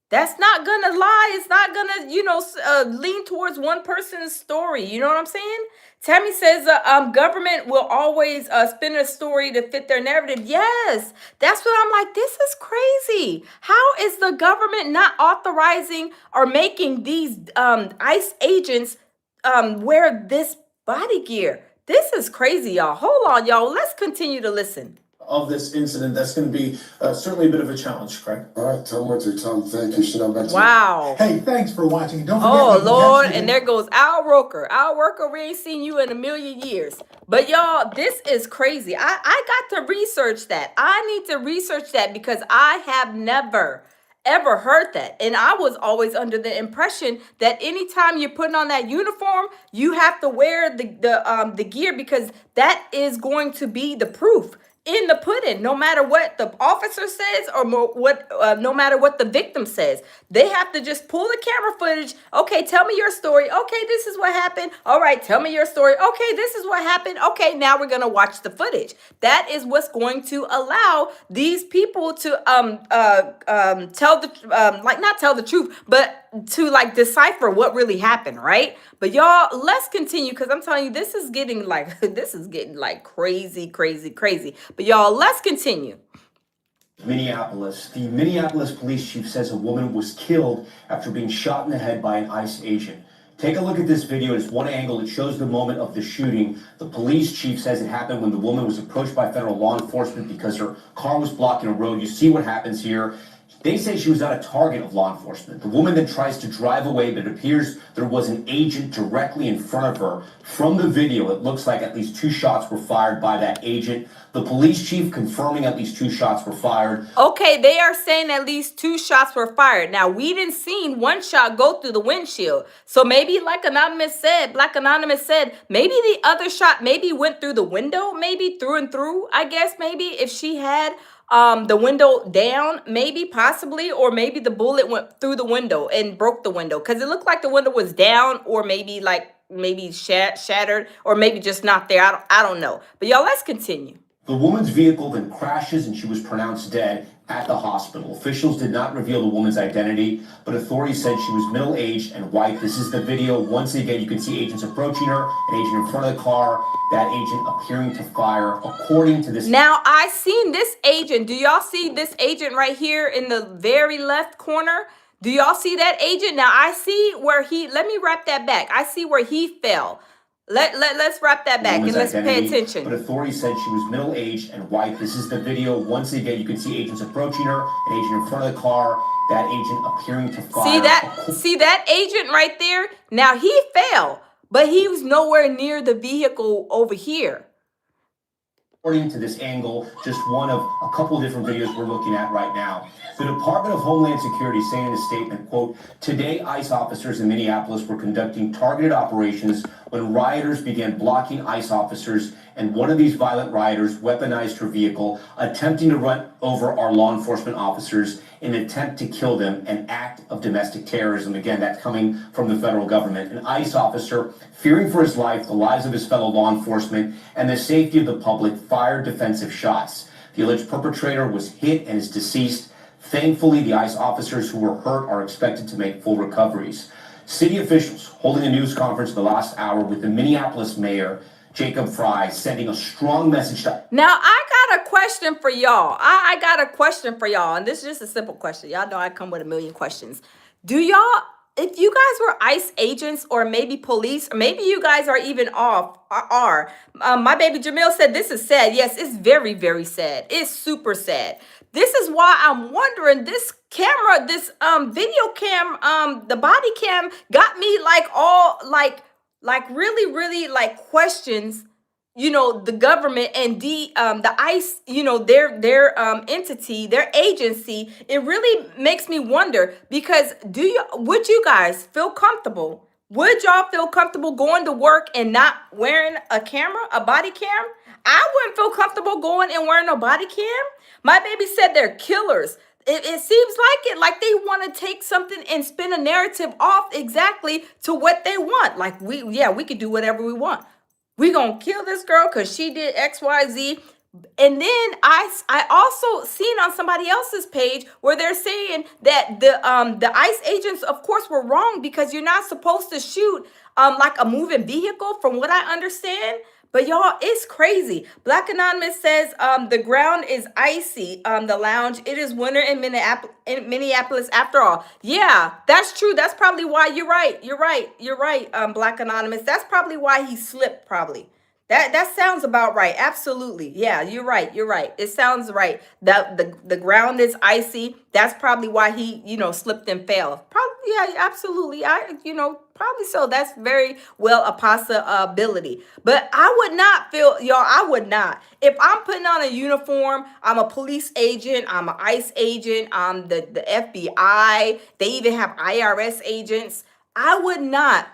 That's not going to lie. It's not going to, lean towards one person's story. You know what I'm saying? Tammy says, government will always spin a story to fit their narrative. Yes, that's what I'm like. This is crazy. How is the government not authorizing or making these ICE agents wear this body gear? This is crazy, y'all. Hold on, y'all. Let's continue to listen. Of this incident, that's going to be certainly a bit of a challenge, Craig. All right, Tom Winter. Tom, thank you. Chanel, back to you. Wow. Hey, thanks for watching. Don't forget. Oh, we can Lord. catch you And there goes Al Roker. Al Roker, we ain't seen you in a million years. But y'all, this is crazy. I got to research that. I need to research that because I have never ever heard that. And I was always under the impression that anytime you're putting on that uniform, you have to wear the gear because that is going to be the proof in the pudding, no matter what the officer says or no matter what the victim says. They have to just pull the camera footage. Okay, tell me your story. Okay, this is what happened. All right, tell me your story. Okay, this is what happened. Okay, now we're going to watch the footage. That is what's going to allow these people to tell the not tell the truth, but to decipher what really happened, right? But y'all, let's continue because I'm telling you, this is getting crazy, crazy, crazy. But y'all, let's continue. Minneapolis. The Minneapolis police chief says a woman was killed after being shot in the head by an ICE agent. Take a look at this video. It's one angle. It shows the moment of the shooting. The police chief says it happened when the woman was approached by federal law enforcement because her car was blocking a road. You see what happens here. They say she was not a target of law enforcement. The woman then tries to drive away, but it appears there was an agent directly in front of her. From the video, it looks like at least 2 shots were fired by that agent. The police chief confirming at least 2 shots were fired. Okay, they are saying at least 2 shots were fired. Now, we didn't see one shot go through the windshield. So maybe Black Anonymous said, maybe the other shot maybe went through the window, maybe through and through, I guess, maybe if she had the window down, maybe, possibly, or maybe the bullet went through the window and broke the window because it looked like the window was down or maybe shattered or maybe just not there. I don't know. But y'all, let's continue. The woman's vehicle then crashes and she was pronounced dead at the hospital. Officials did not reveal the woman's identity, but authorities said she was middle-aged and white. This is the video. Once again, you can see agents approaching her, an agent in front of the car, that agent appearing to fire, according to this. Now, I seen this agent. Do y'all see this agent right here in the very left corner? Do y'all see that agent? Now, I see where let me wrap that back. I see where he fell. Let's wrap that back and let's pay attention. But authorities said she was middle-aged and white. This is the video. Once again, you can see agents approaching her, an agent in front of the car, that agent appearing to fire. See that agent right there? Now, he fell, but he was nowhere near the vehicle over here. According to this angle, just one of a couple of different videos we're looking at right now. The Department of Homeland Security saying in a statement, quote, "Today, ICE officers in Minneapolis were conducting targeted operations when rioters began blocking ICE officers, and one of these violent rioters weaponized her vehicle, attempting to run over our law enforcement officers in an attempt to kill them, an act of domestic terrorism." Again, that's coming from the federal government. An ICE officer, fearing for his life, the lives of his fellow law enforcement, and the safety of the public, fired defensive shots. The alleged perpetrator was hit and is deceased. Thankfully, the ICE officers who were hurt are expected to make full recoveries. City officials holding a news conference the last hour with the Minneapolis mayor, Jacob Fry, sending a strong message to... Now, I got a question for y'all. I got a question for y'all, and this is just a simple question. Y'all know I come with a million questions. Do y'all, if you guys were ICE agents or maybe police, or maybe you guys are even my baby Jamil said this is sad. Yes, it's very, very sad. It's super sad. This is why I'm wondering, this camera, this video cam, the body cam got me really, really questions, the government and the ICE, their entity, their agency, it really makes me wonder, because would you guys feel comfortable? Would y'all feel comfortable going to work and not wearing a camera, a body cam? I wouldn't feel comfortable going and wearing a body cam. My baby said they're killers. It seems like they want to take something and spin a narrative off exactly to what they want. Like we could do whatever we want. We gonna kill this girl because she did XYZ. And then I also seen on somebody else's page where they're saying that the ICE agents, of course, were wrong, because you're not supposed to shoot like a moving vehicle, from what I understand. But y'all, it's crazy. Black Anonymous says the ground is icy. The lounge, it is winter in Minneapolis after all. Yeah, that's true. That's probably why you're right. You're right. Black Anonymous. That's probably why he slipped. Probably. That sounds about right. Absolutely. Yeah, you're right. It sounds right. The ground is icy. That's probably why he, slipped and fell. Probably, yeah, absolutely. Probably so. That's very well a possibility. But I would not feel, y'all, I would not. If I'm putting on a uniform, I'm a police agent, I'm an ICE agent, I'm the FBI, they even have IRS agents. I would not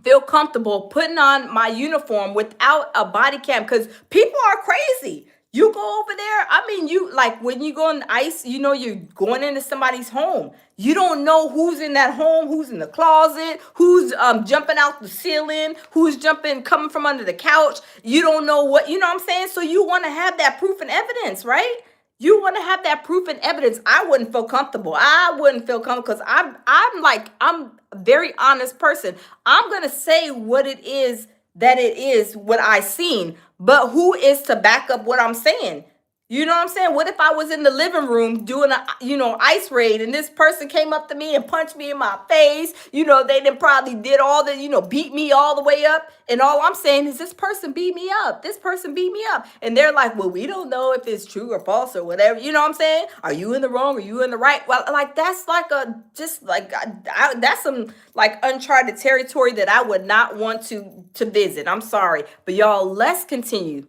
feel comfortable putting on my uniform without a body cam, because people are crazy. You go over there, I mean, you like when you go on ICE, you're going into somebody's home. You don't know who's in that home, who's in the closet, who's jumping out the ceiling, who's coming from under the couch. You don't know what, I'm saying? So you want to have that proof and evidence, right? You want to have that proof and evidence. I wouldn't feel comfortable. Because I'm a very honest person. I'm going to say what it is that it is, what I seen. But who is to back up what I'm saying? You know what I'm saying? What if I was in the living room doing a, ICE raid, and this person came up to me and punched me in my face? They then probably did all the, beat me all the way up. And all I'm saying is this person beat me up. This person beat me up. And they're like, well, we don't know if it's true or false or whatever. You know what I'm saying? Are you in the wrong? Are you in the right? Well, like, that's like that's some like uncharted territory that I would not want to visit. I'm sorry. But y'all, let's continue.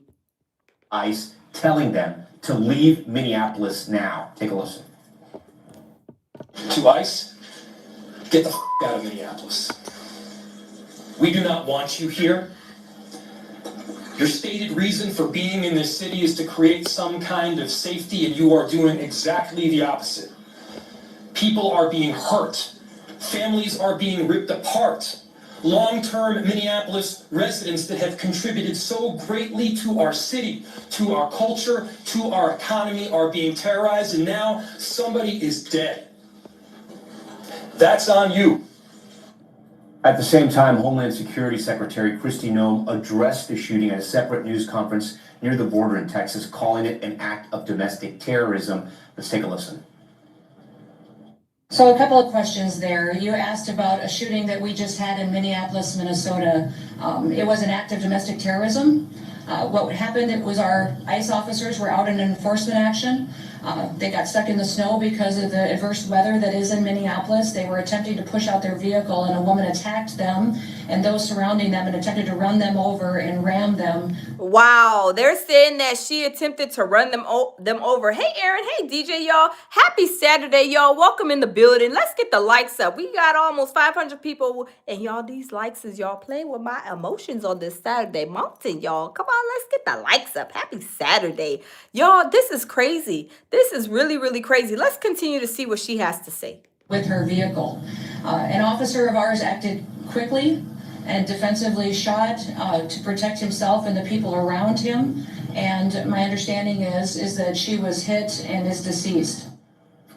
ICE telling them to leave Minneapolis now. Take a listen. To ICE, get the out of Minneapolis. We do not want you here. Your stated reason for being in this city is to create some kind of safety, and you are doing exactly the opposite. People are being hurt. Families are being ripped apart. Long-term Minneapolis residents that have contributed so greatly to our city, to our culture, to our economy are being terrorized, and now somebody is dead. That's on you. At the same time, Homeland Security Secretary Kristi Noem addressed the shooting at a separate news conference near the border in Texas, calling it an act of domestic terrorism. Let's take a listen. So a couple of questions there. You asked about a shooting that we just had in Minneapolis, Minnesota. It was an act of domestic terrorism. What happened, it was our ICE officers were out in enforcement action. They got stuck in the snow because of the adverse weather that is in Minneapolis. They were attempting to push out their vehicle, and a woman attacked them and those surrounding them and attempted to run them over and ram them. Wow, they're saying that she attempted to run them over. Hey, Aaron. Hey, DJ, y'all. Happy Saturday, y'all. Welcome in the building. Let's get the likes up. We got almost 500 people. And y'all, these likes is y'all playing with my emotions on this Saturday morning, y'all. Come on, let's get the likes up. Happy Saturday. Y'all, this is crazy. This is really, really crazy. Let's continue to see what she has to say. With her vehicle. An officer of ours acted quickly and defensively shot to protect himself and the people around him. And my understanding is that she was hit and is deceased.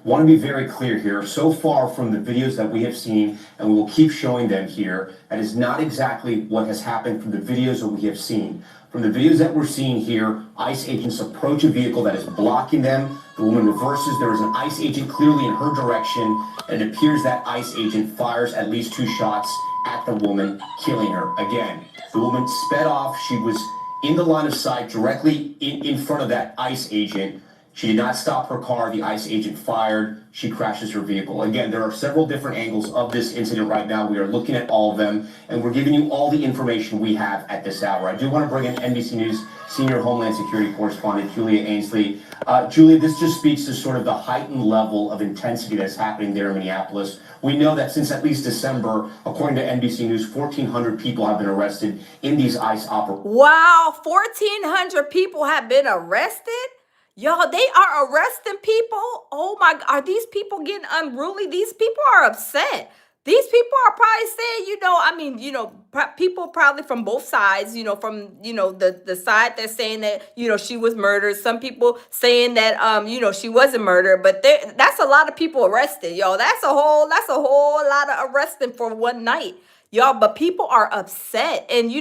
Want to be very clear here. So far from the videos that we have seen, and we will keep showing them here, that is not exactly what has happened from the videos that we have seen. From the videos that we're seeing here, ICE agents approach a vehicle that is blocking them. The woman reverses. There is an ICE agent clearly in her direction, and it appears that ICE agent fires at least 2 shots at the woman, killing her. Again, the woman sped off. She was in the line of sight directly in front of that ICE agent. She did not stop her car. The ICE agent fired. She crashes her vehicle. Again, there are several different angles of this incident right now. We are looking at all of them, and we're giving you all the information we have at this hour. I do want to bring in NBC News senior Homeland Security correspondent Julia Ainsley. Julia, this just speaks to sort of the heightened level of intensity that's happening there in Minneapolis. We know that since at least December, according to NBC News, 1,400 people have been arrested in these ICE operations. Wow, 1,400 people have been arrested? Y'all, they are arresting people. Oh my, are these people getting unruly? These people are upset. These people are probably saying, people probably from both sides, from, the side that's saying that, she was murdered. Some people saying that, she wasn't murdered, but that's a lot of people arrested, y'all. That's a whole lot of arresting for one night. Y'all, but people are upset, and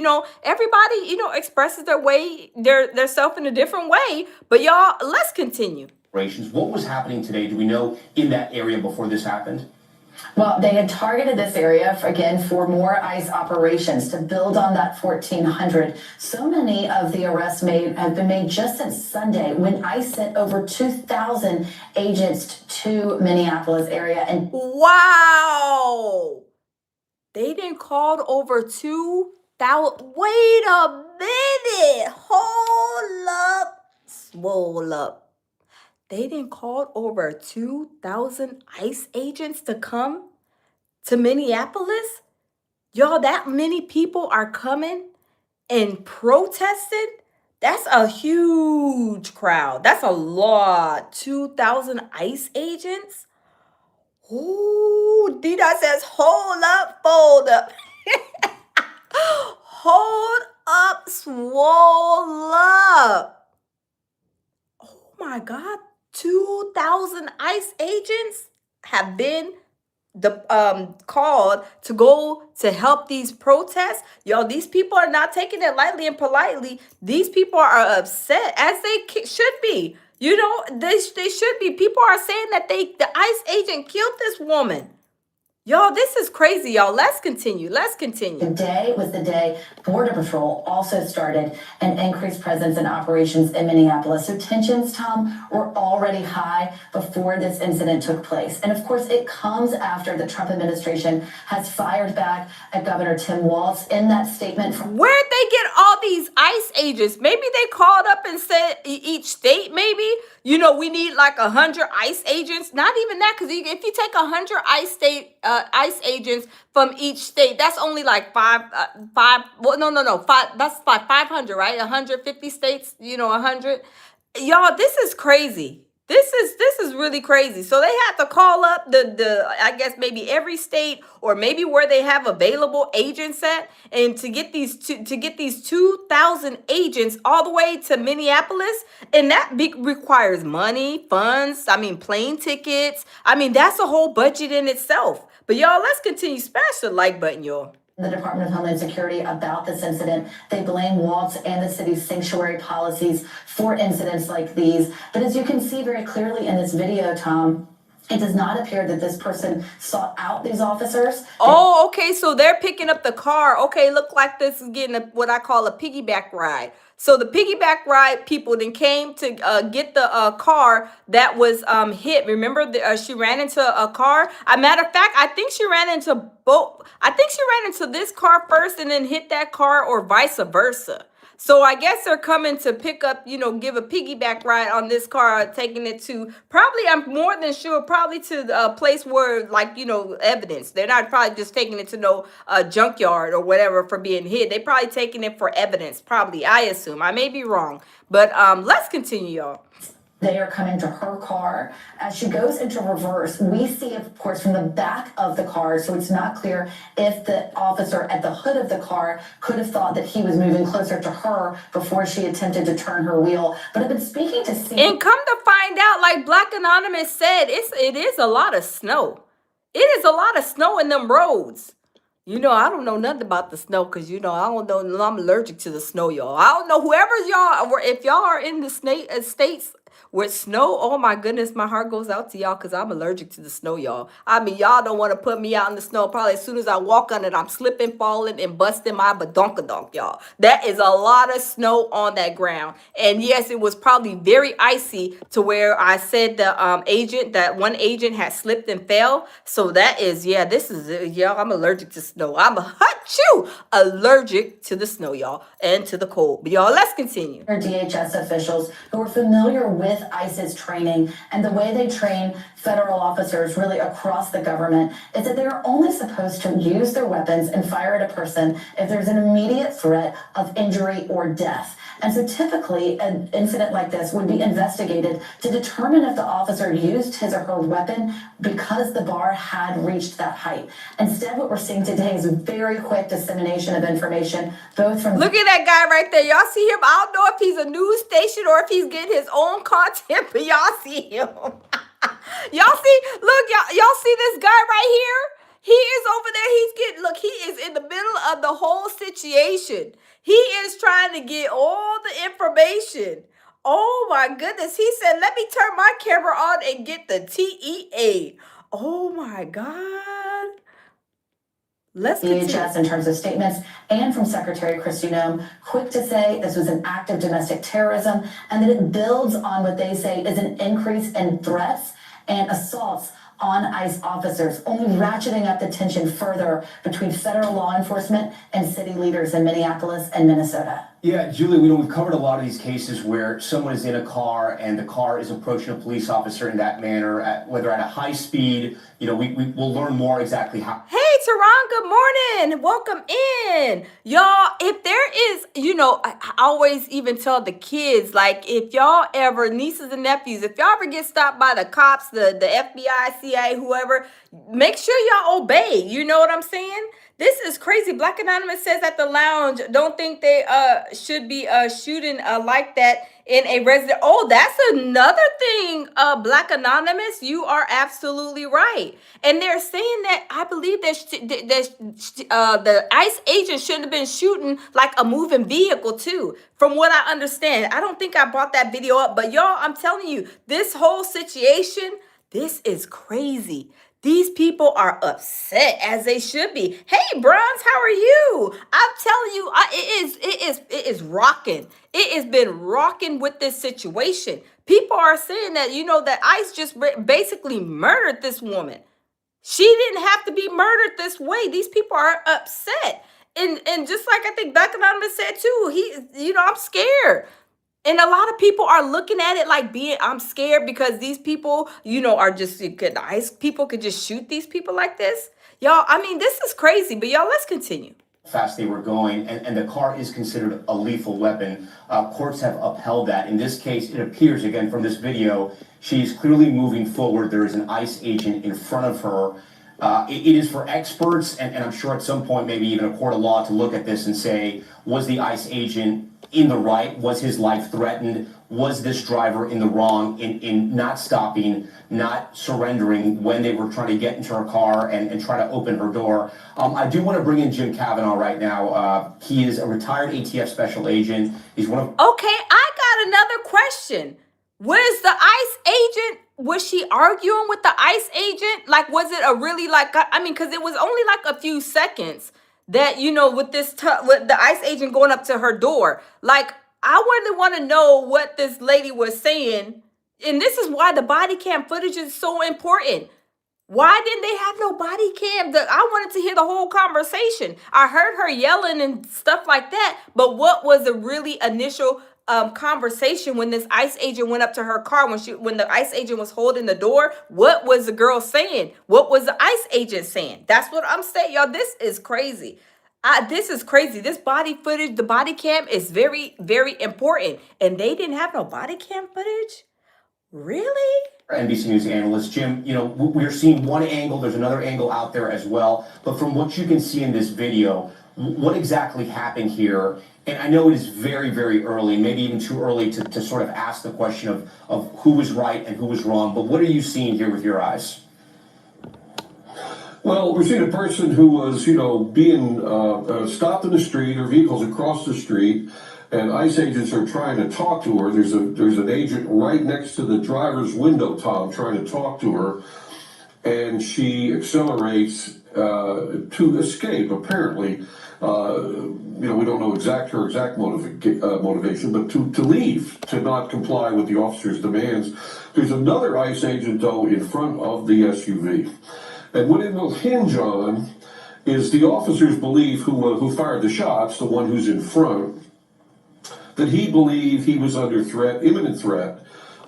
everybody expresses their self in a different way. But y'all, let's continue. What was happening today? Do we know in that area before this happened? Well, they had targeted this area for more ICE operations to build on that 1,400. So many of the arrests have been made just since Sunday, when ICE sent over 2,000 agents to Minneapolis area. And wow. They didn't called over 2,000. Wait a minute. Hold up. Swole up. They didn't called over 2,000 ICE agents to come to Minneapolis? Y'all, that many people are coming and protesting? That's a huge crowd. That's a lot. 2,000 ICE agents? Ooh, Dida says, hold up, fold up. Hold up, swole up. Oh my God, 2,000 ICE agents have been called to go to help these protests. Y'all, these people are not taking it lightly and politely. These people are upset, as they should be. They should be. People are saying that the ICE agent killed this woman. Y'all, this is crazy, y'all. Let's continue. Today was the day Border Patrol also started an increased presence and operations in Minneapolis. So tensions, Tom, were already high before this incident took place. And of course, it comes after the Trump administration has fired back at Governor Tim Walz in that statement. Where'd they get all these ICE agents? Maybe they called up and said each state, maybe, we need like 100 ICE agents. Not even that, because if you take 100 ICE agents from each state, that's only like five. That's like 500, right? 150 states, 100. Y'all, this is crazy. This is really crazy. So they had to call up the I guess maybe every state, or maybe where they have available agents at, and to get these 2,000 agents all the way to Minneapolis, and that requires money, funds, plane tickets. That's a whole budget in itself. But y'all, let's continue. Smash the like button, y'all. The Department of Homeland Security about this incident. They blame Walz and the city's sanctuary policies for incidents like these. But as you can see very clearly in this video, Tom, it does not appear that this person sought out these officers. Oh, okay. So they're picking up the car. Okay, look like this is getting what I call a piggyback ride. So the piggyback ride people then came to get the car that was hit. Remember, she ran into a car. A matter of fact, I think she ran into both. I think she ran into this car first and then hit that car, or vice versa. So I guess they're coming to pick up, give a piggyback ride on this car, taking it to probably, I'm more than sure, probably to a place where, evidence. They're not probably just taking it to no junkyard or whatever for being hit. They probably taking it for evidence, probably, I assume. I may be wrong. But let's continue, y'all. They are coming to her car. As she goes into reverse, we see, of course, from the back of the car, so it's not clear if the officer at the hood of the car could have thought that he was moving closer to her before she attempted to turn her wheel. But I've been speaking to And come to find out, like Black Anonymous said, it is a lot of snow. It is a lot of snow in them roads. I don't know nothing about the snow, because, I don't know, I'm allergic to the snow, y'all. I don't know, whoever's y'all, or if y'all are in the states with snow. Oh my goodness, my heart goes out to y'all because I'm allergic to the snow, y'all. I mean, y'all don't want to put me out in the snow. Probably as soon as I walk on it, I'm slipping, falling, and busting my badonkadonk, y'all. That is a lot of snow on that ground. And yes, it was probably very icy to where I said that one agent had slipped and fell. So that is, yeah, this is, yeah, I'm allergic to snow. I'm allergic to the snow, y'all, and to the cold. But y'all, let's continue. DHS officials who are familiar with ICE's training and the way they train federal officers really across the government is that they're only supposed to use their weapons and fire at a person if there's an immediate threat of injury or death. And so typically an incident like this would be investigated to determine if the officer used his or her weapon because the bar had reached that height. Instead, what we're seeing today is a very quick dissemination of information, both from— Look at that guy right there. Y'all see him? I don't know if he's a news station or if he's getting his own content, but y'all see him. Y'all see, look, y'all see this guy right here? He is over there. He is in the middle of the whole situation. He is trying to get all the information. Oh my goodness. He said, let me turn my camera on and get the TEA. Oh my God. Let's continue. DHS in terms of statements, and from Secretary Kristi Noem, quick to say this was an act of domestic terrorism and that it builds on what they say is an increase in threats and assaults on ICE officers, only ratcheting up the tension further between federal law enforcement and city leaders in Minneapolis and Minnesota. Yeah, Julie, we've covered a lot of these cases where someone is in a car and the car is approaching a police officer in that manner, whether at a high speed. We'll learn more exactly how. Hey, Tehran, good morning. Welcome in. Y'all, if there is, I always even tell the kids, like, if y'all ever, nieces and nephews, if y'all ever get stopped by the cops, the FBI, CIA, whoever, make sure y'all obey. You know what I'm saying? This is crazy. Black Anonymous says at the lounge, don't think they should be shooting like that in a resident. Oh, that's another thing, Black Anonymous. You are absolutely right. And they're saying that I believe that the ICE agent shouldn't have been shooting like a moving vehicle too, from what I understand. I don't think I brought that video up, but y'all, I'm telling you, this whole situation, this is crazy. These people are upset, as they should be. Hey, Bronze, how are you? I'm telling you, it is rocking. It has been rocking with this situation. People are saying that, that ICE just basically murdered this woman. She didn't have to be murdered this way. These people are upset. And just like I think Black Anonymous said too, I'm scared. And a lot of people are looking at it like I'm scared because these people, are just, ICE people could just shoot these people like this. Y'all, I mean, this is crazy, but y'all, let's continue. Fast they were going, and the car is considered a lethal weapon. Courts have upheld that. In this case, it appears, again, from this video, she's clearly moving forward. There is an ICE agent in front of her. It is for experts, and I'm sure at some point, maybe even a court of law, to look at this and say, was the ICE agent in the right? Was his life threatened? Was this driver in the wrong in not stopping, not surrendering when they were trying to get into her car and try to open her door? I do want to bring in Jim Cavanaugh right now. He is a retired ATF special agent. He's one of— Okay, I got another question. Was the ICE agent, was she arguing with the ICE agent? Like, was it a really because it was only like a few seconds that, with with the ICE agent going up to her door. Like, I really want to know what this lady was saying. And this is why the body cam footage is so important. Why didn't they have no body cam? I wanted to hear the whole conversation. I heard her yelling and stuff like that. But what was the really initial conversation when this ICE agent went up to her car, when the ICE agent was holding the door? What was the girl saying? What was the ICE agent saying? That's what I'm saying, y'all. This is crazy. This is crazy. This body footage, the body cam is very, very important. And they didn't have no body cam footage? Really? NBC News analyst. Jim, we're seeing one angle. There's another angle out there as well. But from what you can see in this video, what exactly happened here? And I know it is very, very early, maybe even too early to sort of ask the question of who was right and who was wrong. But what are you seeing here with your eyes? Well, we're seeing a person who was, being stopped in the street, or vehicles across the street, and ICE agents are trying to talk to her. There's an agent right next to the driver's window, Tom, trying to talk to her, and she accelerates to escape. Apparently, we don't know her exact motivation, but to leave, to not comply with the officer's demands. There's another ICE agent though in front of the SUV, and what it will hinge on is the officer's belief who fired the shots, the one who's in front, that he believed he was under imminent threat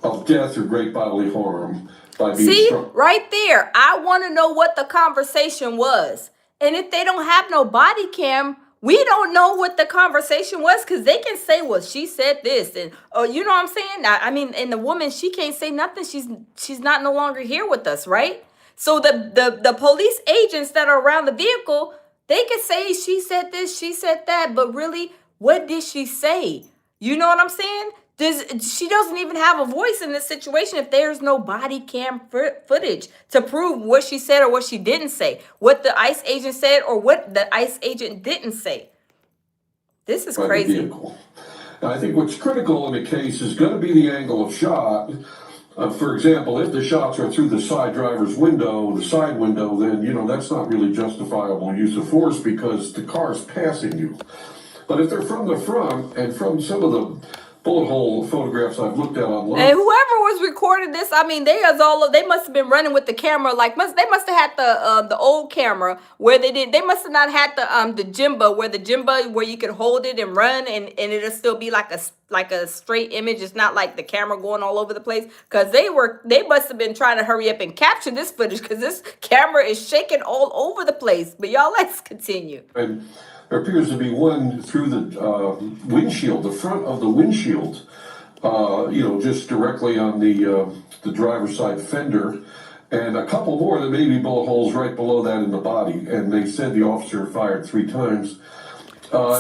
of death or great bodily harm by being See, struck. right there, I want to know what the conversation was. And if they don't have no body cam, we don't know what the conversation was, because they can say, well, she said this, and you know what I'm saying? I mean, and the woman, she can't say nothing. She's not no longer here with us, right? So the police agents that are around the vehicle, they can say she said this, she said that, but really, what did she say? You know what I'm saying? She doesn't even have a voice in this situation if there's no body cam footage to prove what she said or what she didn't say, what the ICE agent said or what the ICE agent didn't say. This is crazy. Vehicle. And I think what's critical in the case is going to be the angle of shot. For example, if the shots are through the side driver's window, the side window, then, that's not really justifiable use of force because the car's passing you. But if they're from the front and from some of the bullet hole photographs I've looked at online. And whoever was recording this, I mean, they must have been running with the camera. Like they must have had the old camera where they must have not had the Jimba where you could hold it and run and it'll still be like a straight image. It's not like the camera going all over the place, because they must have been trying to hurry up and capture this footage, because this camera is shaking all over the place. But y'all, let's continue. And there appears to be one through the windshield, the front of the windshield, just directly on the driver's side fender, and a couple more that may be bullet holes right below that in the body. And they said the officer fired 3 times.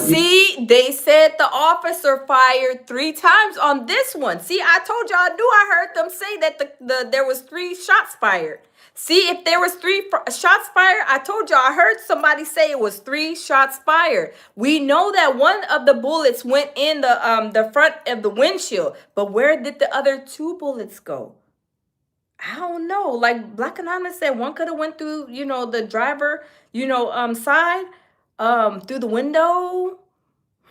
See, they said the officer fired 3 times on this one. See, I told y'all, I heard them say that there was 3 shots fired. See, if there was 3 shots fired, I told y'all, I heard somebody say it was 3 shots fired. We know that one of the bullets went in the front of the windshield, but where did the other 2 bullets go? I don't know. Like Black Anonymous said, one could have went through, the driver, side, through the window.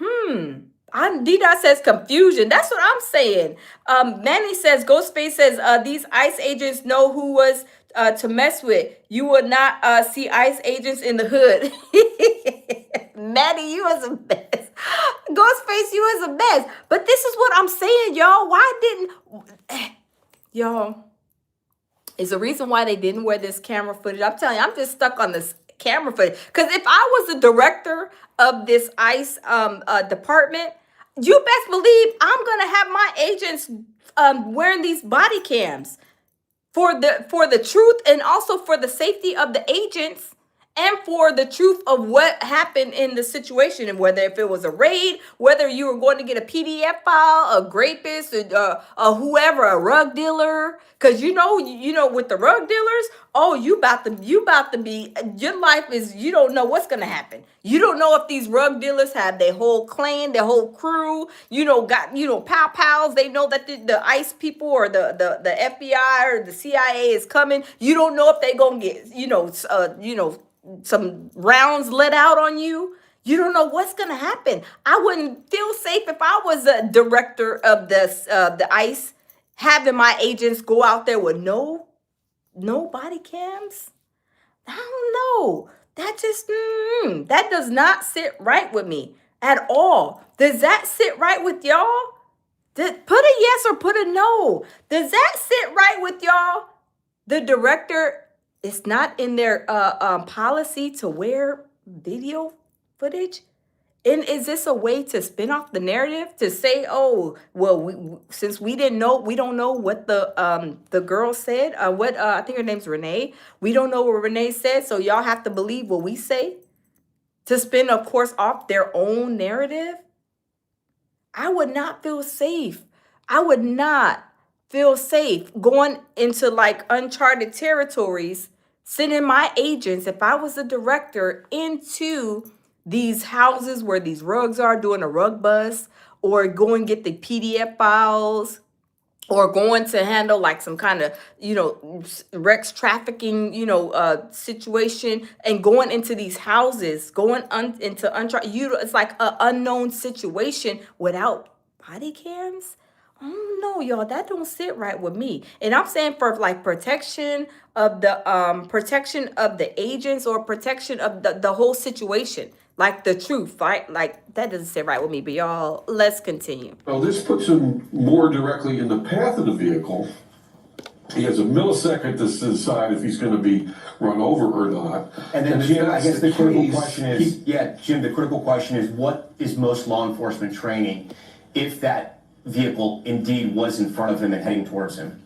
D-Dot says confusion. That's what I'm saying. Manny says, Ghostface says, these ICE agents know who was to mess with. You would not see ICE agents in the hood. Manny, you was a mess. Ghostface, you was a mess. But this is what I'm saying, y'all. Why didn't... Y'all, is the reason why they didn't wear this camera footage. I'm telling you, I'm just stuck on this camera footage. Because if I was the director of this ICE department, you best believe I'm gonna have my agents wearing these body cams for the truth, and also for the safety of the agents, and for the truth of what happened in the situation, and whether if it was a raid, whether you were going to get a PDF file, a rapist, or whoever, a rug dealer, because you know with the rug dealers, oh, you about to be, your life is, you don't know what's gonna happen. You don't know if these rug dealers have their whole clan, their whole crew, pow pals. They know that the ICE people or the FBI or the CIA is coming. You don't know if they gonna get some rounds let out on you. You don't know what's gonna happen. I wouldn't feel safe if I was a director of the ICE, having my agents go out there with no body cams. I don't know. That just that does not sit right with me at all. Does that sit right with y'all? Put a yes or put a no. Does that sit right with y'all? The director, it's not in their policy to wear video footage. And is this a way to spin off the narrative to say, oh, well, since we don't know what the girl said, I think her name's Renee. We don't know what Renee said, so y'all have to believe what we say to spin, of course, off their own narrative. I would not feel safe. I would not feel safe going into like uncharted territories, sending my agents, if I was a director, into these houses where these rugs are, doing a rug bust, or go and get the PDF files, or going to handle like some kind of, Rex trafficking, situation, and going into these houses, going into it's like an unknown situation without body cams. Oh no, y'all, that don't sit right with me. And I'm saying for like protection of the agents, or protection of the whole situation, like the truth, right? Like that doesn't sit right with me. But y'all, let's continue. Well, this puts him more directly in the path of the vehicle. He has a millisecond to decide if he's going to be run over or not. And then, if Jim, I that's guess the critical case, question is, Jim, the critical question is, what is most law enforcement training if that vehicle indeed was in front of him and heading towards him?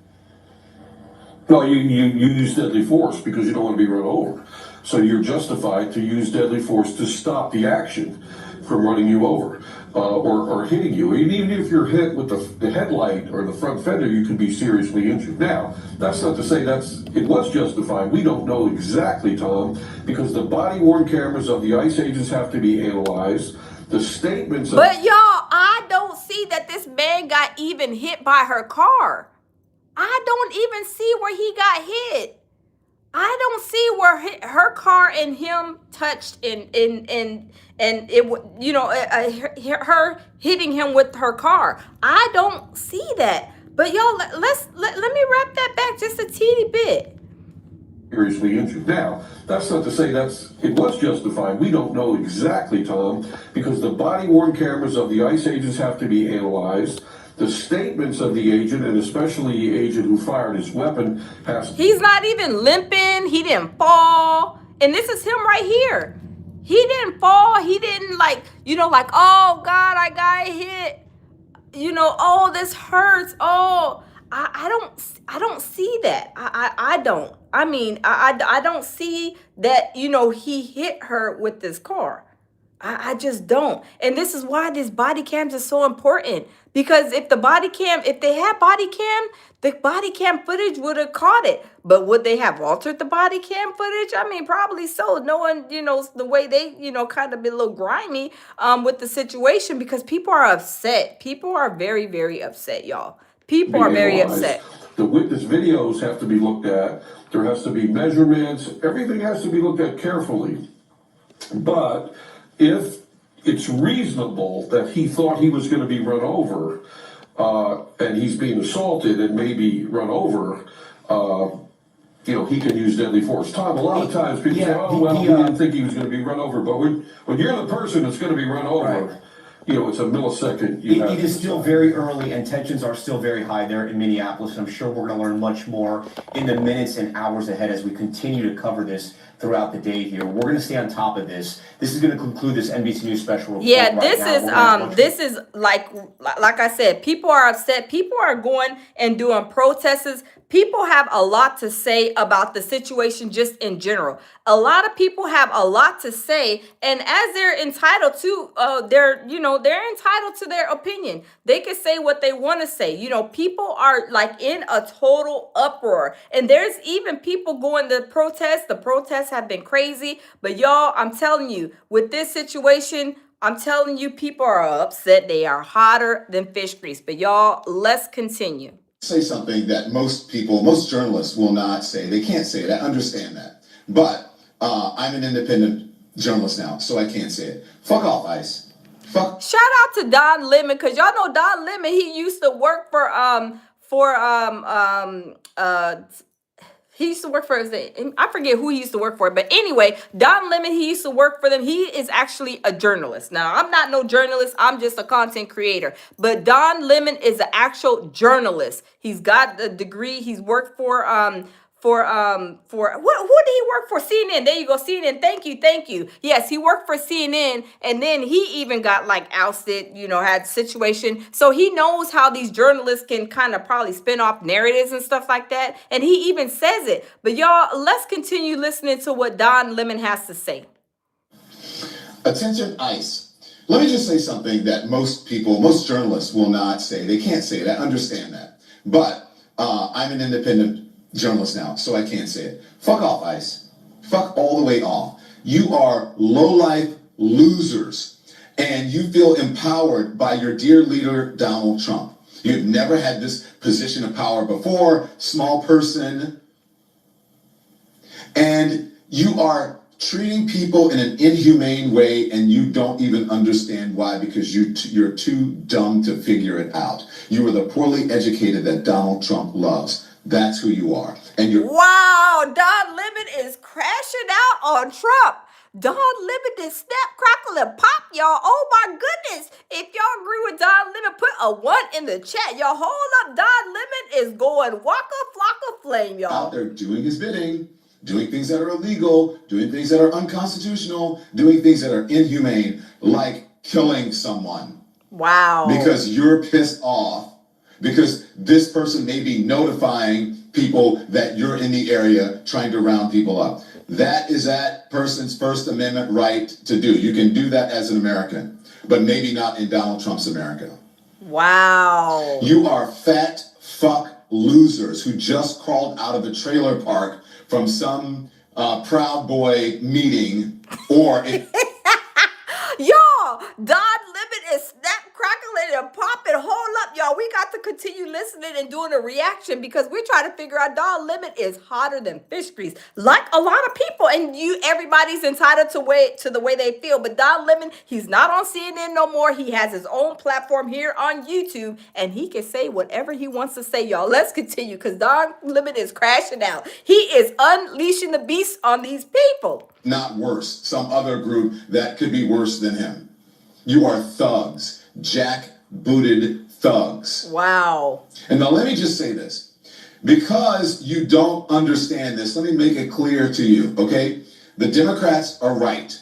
No, you use deadly force because you don't want to be run over. So you're justified to use deadly force to stop the action from running you over or hitting you. And even if you're hit with the headlight or the front fender, you could be seriously injured. Now, that's not to say it was justified. We don't know exactly, Tom, because the body-worn cameras of the ICE agents have to be analyzed. The statements But y'all, I don't see that this man got even hit by her car. I don't even see where he got hit. I don't see where her car and him touched, and it, her hitting him with her car. I don't see that. But y'all, let me wrap that back just a teeny bit. Seriously injured. Now, that's not to say it was justified. We don't know exactly, Tom, because the body-worn cameras of the ICE agents have to be analyzed. The statements of the agent, and especially the agent who fired his weapon, He's not even limping. He didn't fall. And this is him right here. He didn't fall. He didn't oh God, I got hit. Oh, this hurts. Oh, I don't see that. I don't. I mean, I don't see that, he hit her with this car. I just don't. And this is why these body cams are so important. Because if they had body cam, the body cam footage would have caught it. But would they have altered the body cam footage? I mean, probably so. Knowing, the way they, kind of been a little grimy with the situation, because people are upset. People are very, very upset, y'all. People are very upset. The witness videos have to be looked at. There has to be measurements. Everything has to be looked at carefully. But if it's reasonable that he thought he was going to be run over, and he's being assaulted and maybe run over, he can use deadly force. Tom, a lot of times people say, he didn't think he was going to be run over. But when you're the person that's going to be run over, right, it's a millisecond. It is still very early, and tensions are still very high there in Minneapolis. I'm sure we're going to learn much more in the minutes and hours ahead as we continue to cover this throughout the day here. We're going to stay on top of this. This is going to conclude this NBC News special report. Yeah, right this is like I said, people are upset. People are going and doing protests. People have a lot to say about the situation just in general. A lot of people have a lot to say, and as they're entitled to, they're entitled to their opinion. They can say what they want to say. People are like in a total uproar, and there's even people going to protest. The protests have been crazy, but y'all, I'm telling you, with this situation, I'm telling you, people are upset. They are hotter than fish grease. But y'all, let's continue. Say something that most journalists will not say. They can't say it. I understand that. But I'm an independent journalist now, so I can't say it. Fuck off, ICE. Fuck. Shout out to Don Lemon, because y'all know Don Lemon, he used to work for he used to work for, I forget who he used to work for, but anyway, Don Lemon, he used to work for them. He is actually a journalist. Now, I'm not no journalist. I'm just a content creator. But Don Lemon is an actual journalist. He's got the degree. He's worked for who did he work for? CNN. There you go, CNN. Thank you. Yes, he worked for CNN, and then he even got like ousted, had situation. So he knows how these journalists can kind of probably spin off narratives and stuff like that. And he even says it. But y'all, let's continue listening to what Don Lemon has to say. Attention, ICE. Let me just say something that most journalists will not say. They can't say it. I understand that. But I'm an independent journalist now, so I can't say it. Fuck off, ICE. Fuck all the way off. You are low-life losers. And you feel empowered by your dear leader, Donald Trump. You've never had this position of power before, small person. And you are treating people in an inhumane way, and you don't even understand why, because you're too dumb to figure it out. You are the poorly educated that Donald Trump loves. That's who you are. And you're Wow, Don Lemon is crashing out on Trump. Don Lemon did snap, crackle, and pop, y'all. Oh my goodness. If y'all agree with Don Lemon, put a 1 in the chat. Y'all hold up. Don Lemon is going waka flocka flame, y'all. out there doing his bidding, doing things that are illegal, doing things that are unconstitutional, doing things that are inhumane, like killing someone. Wow. Because you're pissed off, because this person may be notifying people that you're in the area trying to round people up. That is that person's First Amendment right to do. You can do that as an American, but maybe not in Donald Trump's America. Wow. You are fat fuck losers who just crawled out of a trailer park from some Proud Boy meeting, or Y'all, Don Lemon is snap, crackling, and popping. Hold up, y'all. We got to continue listening and doing a reaction because we're trying to figure out Don Lemon is hotter than fish grease, like a lot of people. And everybody's entitled to the way they feel. But Don Lemon, he's not on CNN no more. He has his own platform here on YouTube, and he can say whatever he wants to say, y'all. Let's continue because Don Lemon is crashing out. He is unleashing the beast on these people. not worse, some other group that could be worse than him. You are thugs, jack-booted thugs. Wow. And now let me just say this. Because you don't understand this, let me make it clear to you, okay? The Democrats are right.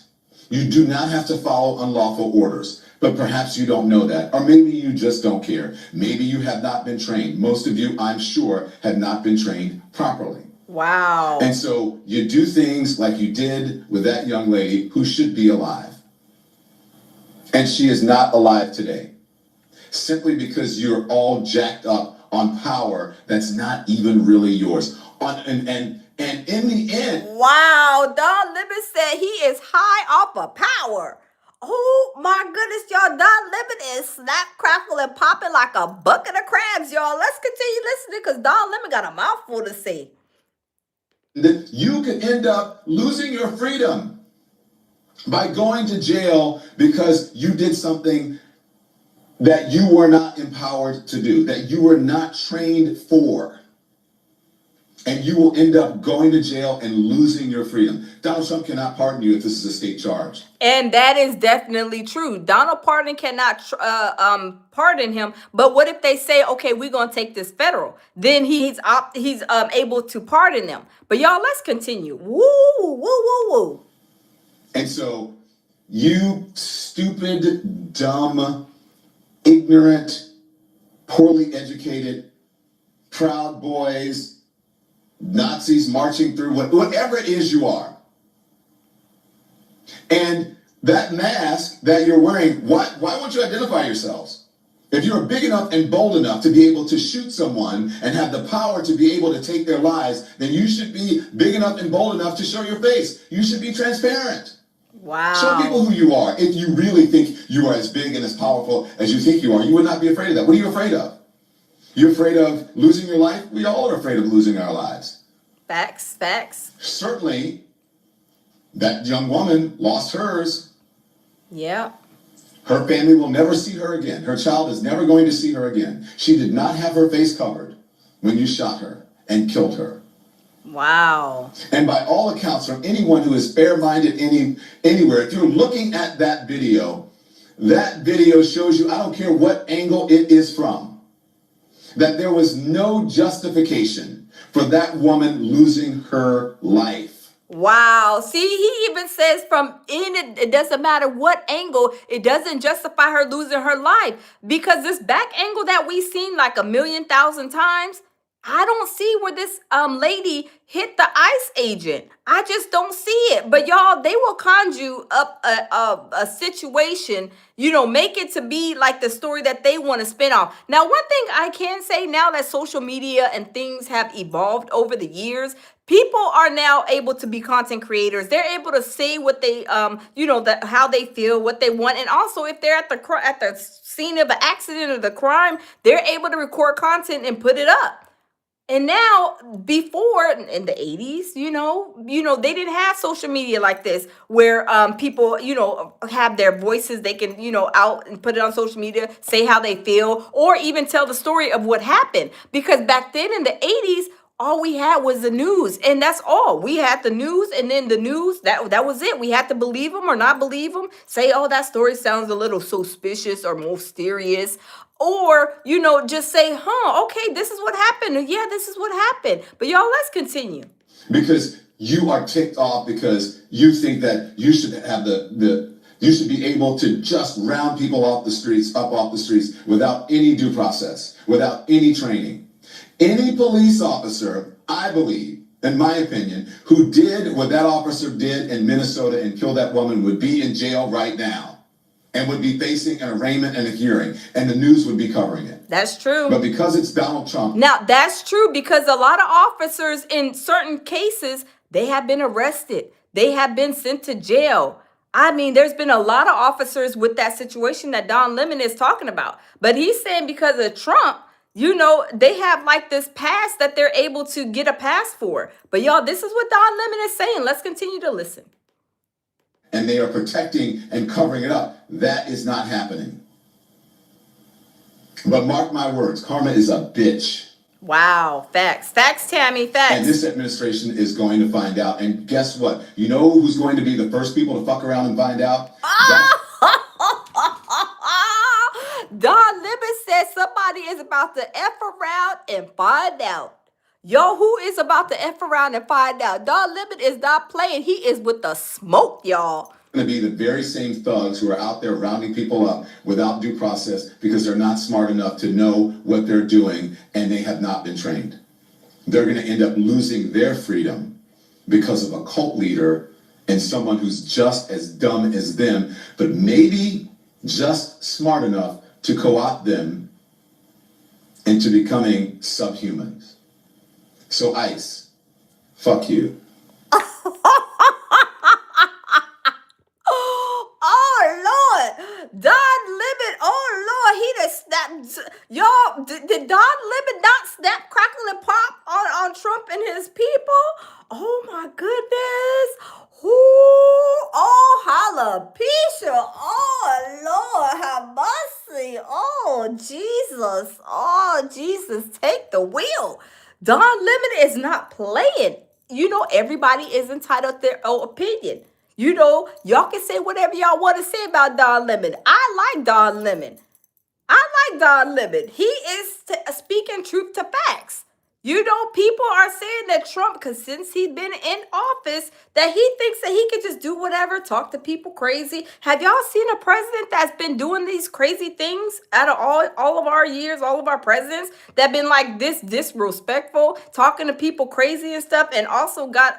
You do not have to follow unlawful orders. But perhaps you don't know that. Or maybe you just don't care. Maybe you have not been trained. Most of you, I'm sure, have not been trained properly. Wow. And so you do things like you did with that young lady who should be alive. And she is not alive today. Simply because you're all jacked up on power that's not even really yours. And in the end... Wow, Don Lemon said he is high off of power. Oh my goodness, y'all. Don Lemon is snap, crackle, and popping like a bucket of crabs, y'all. Let's continue listening because Don Lemon got a mouthful to say. You could end up losing your freedom by going to jail because you did something that you were not empowered to do, that you were not trained for. And you will end up going to jail and losing your freedom. Donald Trump cannot pardon you if this is a state charge. And that is definitely true. Donald Pardon cannot pardon him. But what if they say, okay, we're going to take this federal? Then he's able to pardon them. But y'all, let's continue. Woo, woo, woo, woo. And so you stupid, dumb, ignorant, poorly educated, Proud Boys, Nazis marching through, whatever it is you are. And that mask that you're wearing, why won't you identify yourselves? If you're big enough and bold enough to be able to shoot someone and have the power to be able to take their lives, then you should be big enough and bold enough to show your face. You should be transparent. Wow. Show people who you are. If you really think you are as big and as powerful as you think you are, you would not be afraid of that. What are you afraid of? You're afraid of losing your life? We all are afraid of losing our lives. Facts, facts. Certainly, that young woman lost hers. Yeah. Her family will never see her again. Her child is never going to see her again. She did not have her face covered when you shot her and killed her. Wow. And by all accounts, from anyone who is fair-minded anywhere, if you're looking at that video shows you, I don't care what angle it is from, that there was no justification for that woman losing her life. Wow. See, he even says it doesn't matter what angle, it doesn't justify her losing her life. Because this back angle that we've seen like 1,000,000 times, I don't see where this lady hit the ICE agent. I just don't see it. But y'all, they will conjure up a situation, make it to be like the story that they want to spin off. Now, one thing I can say now that social media and things have evolved over the years, People are now able to be content creators. They're able to say what they, how they feel, what they want, and also if they're at the scene of an accident or the crime, they're able to record content and put it up. And now, before in the 80s, they didn't have social media like this where people, have their voices. They can, out and put it on social media, say how they feel, or even tell the story of what happened. Because back then in the 80s, all we had was the news, and that's all. We had the news, and then the news, that was it. We had to believe them or not believe them. Say, oh, that story sounds a little suspicious or mysterious. Or, just say, okay, this is what happened. Yeah, this is what happened. But y'all, let's continue. Because you are ticked off because you think that you should have you should be able to just round people off the streets without any due process, without any training. Any police officer, I believe, in my opinion, who did what that officer did in Minnesota and killed that woman would be in jail right now and would be facing an arraignment and a hearing, and the news would be covering it. That's true. But because it's Donald Trump. Now, that's true because a lot of officers in certain cases, they have been arrested. They have been sent to jail. I mean, there's been a lot of officers with that situation that Don Lemon is talking about. But he's saying because of Trump, they have like this pass that they're able to get a pass for. But y'all, this is what Don Lemon is saying. Let's continue to listen. And they are protecting and covering it up. That is not happening. But mark my words, karma is a bitch. Wow. Facts. Facts, Tammy. Facts. And this administration is going to find out. And guess what? You know who's going to be the first people to fuck around and find out? Don Lemon said somebody is about to F around and find out. Yo, who is about to F around and find out? Don Lemon is not playing. He is with the smoke, y'all. Going to be the very same thugs who are out there rounding people up without due process because they're not smart enough to know what they're doing and they have not been trained. They're going to end up losing their freedom because of a cult leader and someone who's just as dumb as them, but maybe just smart enough to co-opt them into becoming subhumans. So ICE, fuck you. Oh, Lord. Don Lemon, oh, Lord, he done snapped. Y'all, did Don Lemon not snap, crackle, and pop on Trump and his people? Oh, my goodness. Oh, alopecia. Oh, Lord, have mercy. Oh, Jesus, take the wheel. Don Lemon is not playing. Everybody is entitled to their own opinion. Y'all can say whatever y'all want to say about Don Lemon. I like Don Lemon. He is speaking truth to facts. People are saying that Trump, because since he's been in office, that he thinks that he can just do whatever, talk to people crazy. Have y'all seen a president that's been doing these crazy things out of all of our years, all of our presidents that been like this disrespectful, talking to people crazy and stuff, and also got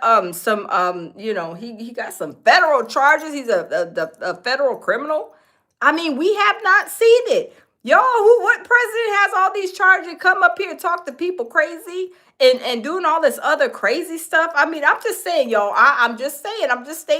he got some federal charges. He's a federal criminal. I mean, we have not seen it. Y'all, what president has all these charges, come up here, talk to people crazy and doing all this other crazy stuff? I mean, I'm just saying, y'all, I'm just stating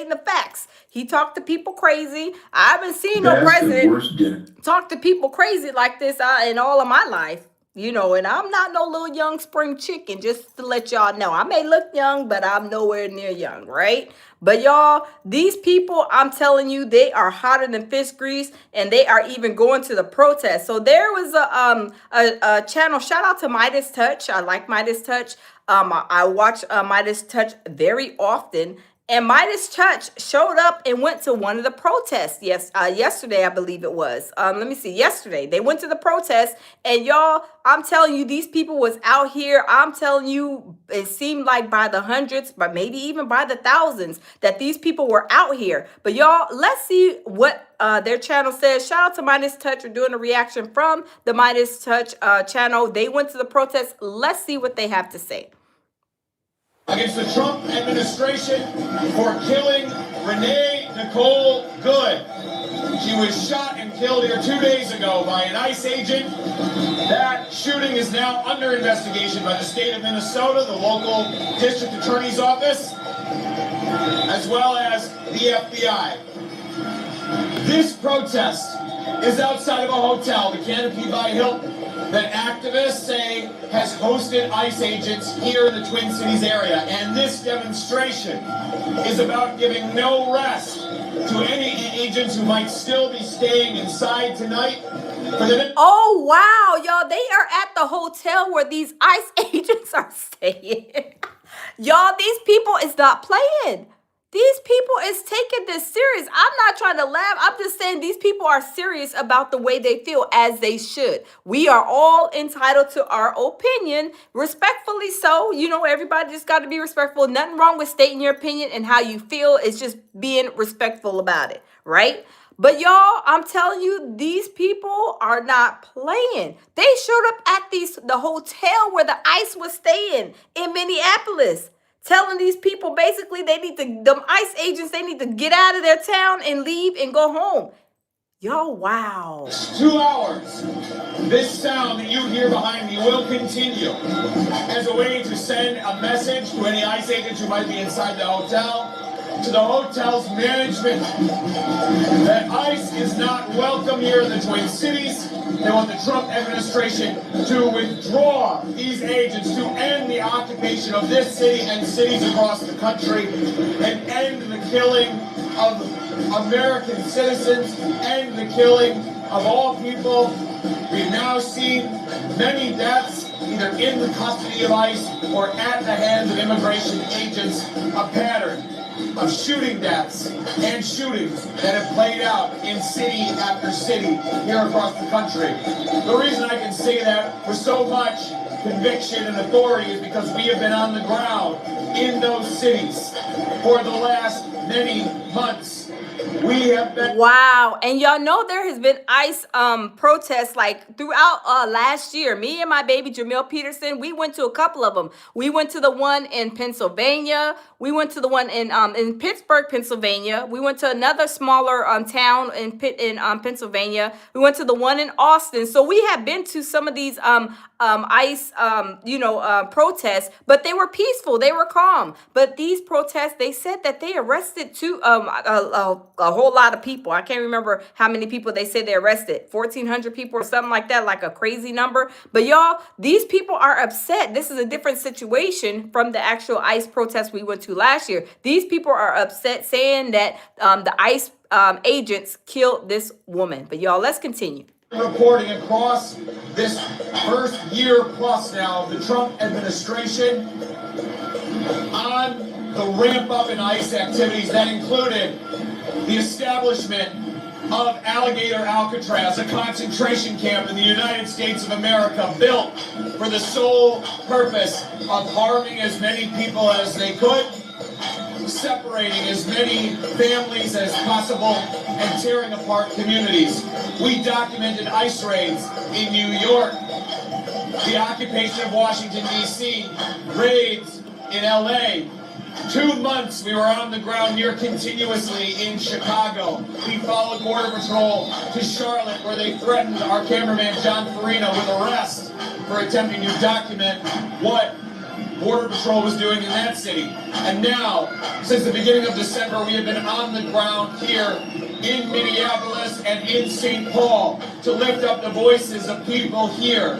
the facts. He talked to people crazy. I haven't seen no president talk to people crazy like this in all of my life. And I'm not no little young spring chicken, just to let y'all know. I may look young, but I'm nowhere near young, right? But y'all, these people, I'm telling you, they are hotter than fish grease, and they are even going to the protest. So there was a channel, shout out to Midas Touch. I like Midas Touch. I watch Midas Touch very often. And Midas Touch showed up and went to one of the protests. Yesterday, I believe it was. Yesterday. They went to the protest. And y'all, I'm telling you, these people was out here. I'm telling you, it seemed like by the hundreds, but maybe even by the thousands, that these people were out here. But y'all, let's see what their channel says. Shout out to Midas Touch for doing a reaction from the Midas Touch channel. They went to the protest. Let's see what they have to say. Against the Trump administration for killing Renee Nicole Good. She was shot and killed here 2 days ago by an ICE agent. That shooting is now under investigation by the state of Minnesota, the local district attorney's office, as well as the FBI. This protest is outside of a hotel, the Canopy by Hilton, that activists say has hosted ICE agents here in the Twin Cities area. And this demonstration is about giving no rest to any agents who might still be staying inside tonight. Oh, wow, y'all, they are at the hotel where these ICE agents are staying. Y'all, these people is not playing. These people is taking this serious. I'm not trying to laugh. I'm just saying these people are serious about the way they feel, as they should. We are all entitled to our opinion, respectfully so. You know, everybody just got to be respectful. Nothing wrong with stating your opinion and how you feel. It's just being respectful about it, right? But y'all, I'm telling you, these people are not playing. They showed up at the hotel where the ICE was staying in Minneapolis, telling these people basically them ICE agents, they need to get out of their town and leave and go home. Yo, wow. 2 hours. This sound that you hear behind me will continue as a way to send a message to any ICE agents who might be inside the hotel, to the hotel's management, that ICE is not welcome here in the Twin Cities. They want the Trump administration to withdraw these agents, to end the occupation of this city and cities across the country, and end the killing of American citizens, end the killing of all people. We've now seen many deaths either in the custody of ICE or at the hands of immigration agents, a pattern of shooting deaths and shootings that have played out in city after city here across the country. The reason I can say that with so much conviction and authority is because we have been on the ground in those cities for the last many months. We have been... Wow. And y'all know there has been ICE protests like throughout last year. Me and my baby Jamil Peterson, we went to a couple of them. We went to the one in Pennsylvania. We went to the one in Pittsburgh, Pennsylvania. We went to another smaller town in Pennsylvania. We went to the one in Austin. So we have been to some of these ICE protests, but they were peaceful. They were calm. But these protests, they said that they arrested a whole lot of people. I can't remember how many people they said they arrested. 1,400 people or something like that, like a crazy number. But y'all, these people are upset. This is a different situation from the actual ICE protest we went to last year. These people are upset, saying that the ICE agents killed this woman. But y'all, let's continue. Reporting across this first year plus now of the Trump administration on the ramp up in ICE activities that included the establishment of Alligator Alcatraz, a concentration camp in the United States of America built for the sole purpose of harming as many people as they could, separating as many families as possible, and tearing apart communities. We documented ICE raids in New York, the occupation of Washington, D.C., raids in L.A., 2 months we were on the ground near continuously in Chicago. We followed Border Patrol to Charlotte, where they threatened our cameraman John Farina with arrest for attempting to document what Border Patrol was doing in that city. And now, since the beginning of December, we have been on the ground here in Minneapolis and in St. Paul to lift up the voices of people here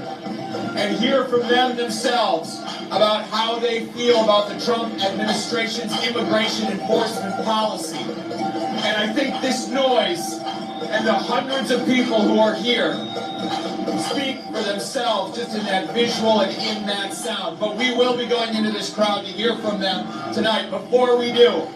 and hear from them themselves about how they feel about the Trump administration's immigration enforcement policy. And I think this noise and the hundreds of people who are here speak for themselves just in that visual and in that sound. But we will be going into this crowd to hear from them tonight. Before we do,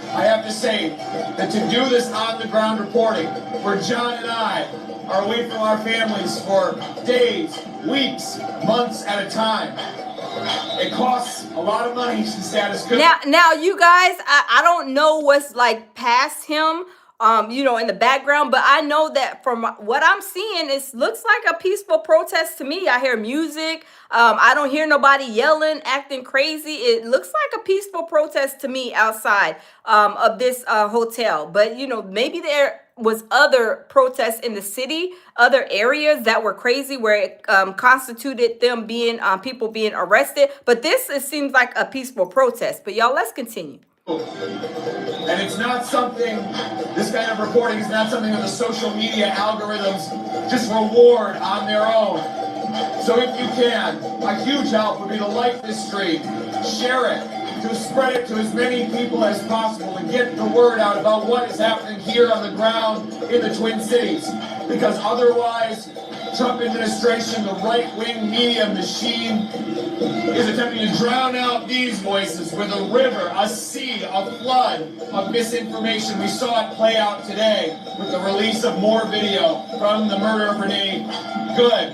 I have to say that to do this on-the-ground reporting, where John and I are away from our families for days, weeks, months at a time, it costs a lot of money to status quo. Now, you guys, I don't know what's like past him in the background. But I know that from what I'm seeing, it looks like a peaceful protest to me. I hear music. I don't hear nobody yelling, acting crazy. It looks like a peaceful protest to me outside of this hotel. But, maybe there was other protests in the city, other areas that were crazy where it constituted them being people being arrested. But this, it seems like a peaceful protest. But y'all, let's continue. And it's not something, this kind of reporting is not something that the social media algorithms just reward on their own. So if you can, a huge help would be to like this stream, share it, to spread it to as many people as possible and get the word out about what is happening here on the ground in the Twin Cities. Because otherwise, Trump administration, the right-wing media machine, is attempting to drown out these voices with a river, a sea, a flood of misinformation. We saw it play out today with the release of more video from the murder of Renee Good,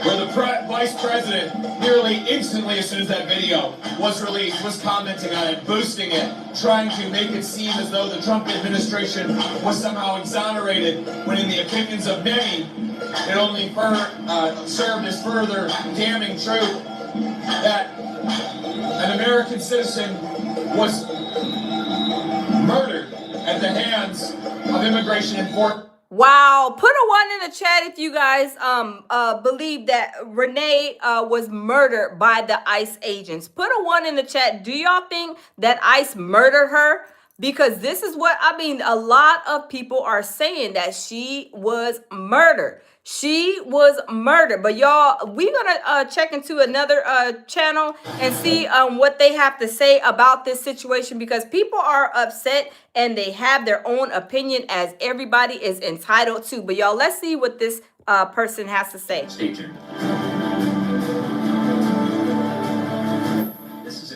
where the vice president nearly instantly, as soon as that video was released, was commenting on it, boosting it, trying to make it seem as though the Trump administration was somehow exonerated, when in the opinions of many, it only served as further damning truth that an American citizen was murdered at the hands of immigration enforcement. Wow, put a 1 in the chat if you guys believe that Renee was murdered by the ICE agents. Put a 1 in the chat. Do y'all think that ICE murdered her? Because this is what a lot of people are saying, that she was murdered. She was murdered. But y'all, we're gonna check into another channel and see what they have to say about this situation, because people are upset and they have their own opinion, as everybody is entitled to. But y'all, let's see what this person has to say. Stay tuned.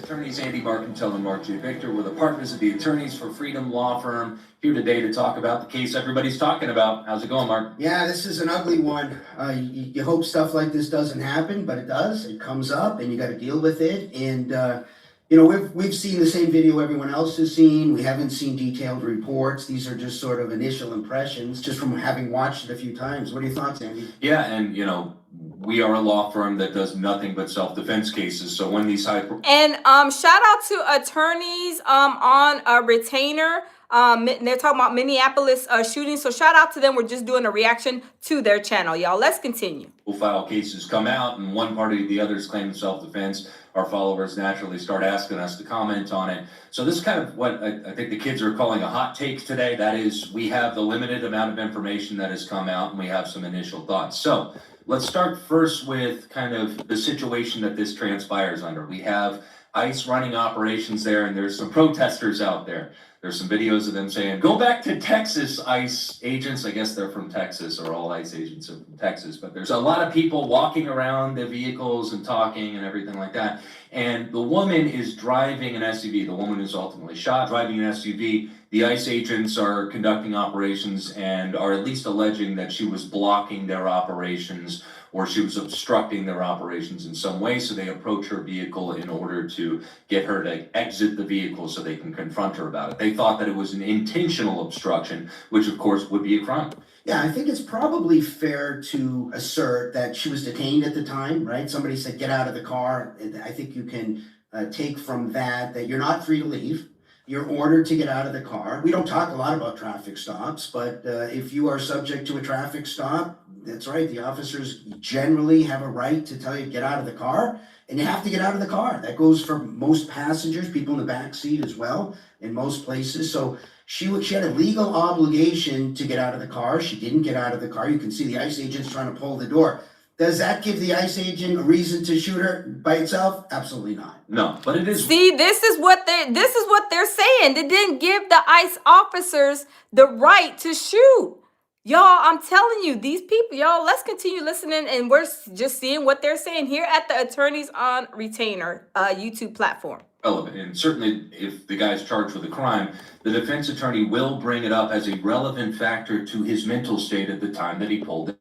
Attorneys Andy Marcantel and Mark J. Victor were the partners of the Attorneys for Freedom law firm, here today to talk about the case everybody's talking about. How's it going, Mark? Yeah, this is an ugly one. You hope stuff like this doesn't happen, but it does. It comes up, and you got to deal with it. And we've seen the same video everyone else has seen. We haven't seen detailed reports. These are just sort of initial impressions, just from having watched it a few times. What are your thoughts, Andy? Yeah, and we are a law firm that does nothing but self-defense cases. So when these and shout out to attorneys on a retainer. They're talking about Minneapolis shooting. So shout out to them. We're just doing a reaction to their channel, y'all. Let's continue. File cases come out, and one party or the others claim self-defense. Our followers naturally start asking us to comment on it. So this is kind of what I think the kids are calling a hot take today. That is, we have the limited amount of information that has come out, and we have some initial thoughts. So let's start first with kind of the situation that this transpires under. We have ICE running operations there, and there's some protesters out there. There's some videos of them saying, "Go back to Texas, ICE agents." I guess they're from Texas, or all ICE agents are from Texas. But there's a lot of people walking around the vehicles and talking and everything like that. And the woman is driving an SUV. The woman who's ultimately shot, driving an SUV. The ICE agents are conducting operations and are at least alleging that she was blocking their operations, or she was obstructing their operations in some way. So they approach her vehicle in order to get her to exit the vehicle so they can confront her about it. They thought that it was an intentional obstruction, which of course would be a crime. Yeah, I think it's probably fair to assert that she was detained at the time, right? Somebody said, "Get out of the car." I think you can take from that you're not free to leave. You're ordered to get out of the car. We don't talk a lot about traffic stops, but if you are subject to a traffic stop, that's right, the officers generally have a right to tell you, get out of the car, and you have to get out of the car. That goes for most passengers, people in the back seat as well, in most places. So she had a legal obligation to get out of the car. She didn't get out of the car. You can see the ICE agents trying to pull the door. Does that give the ICE agent a reason to shoot her by itself? Absolutely not. No, but it is. See, this is what they're saying. They didn't give the ICE officers the right to shoot. Y'all, I'm telling you, these people, y'all, let's continue listening, and we're just seeing what they're saying here at the Attorneys on Retainer YouTube platform. Relevant, and certainly if the guy's charged with a crime, the defense attorney will bring it up as a relevant factor to his mental state at the time that he pulled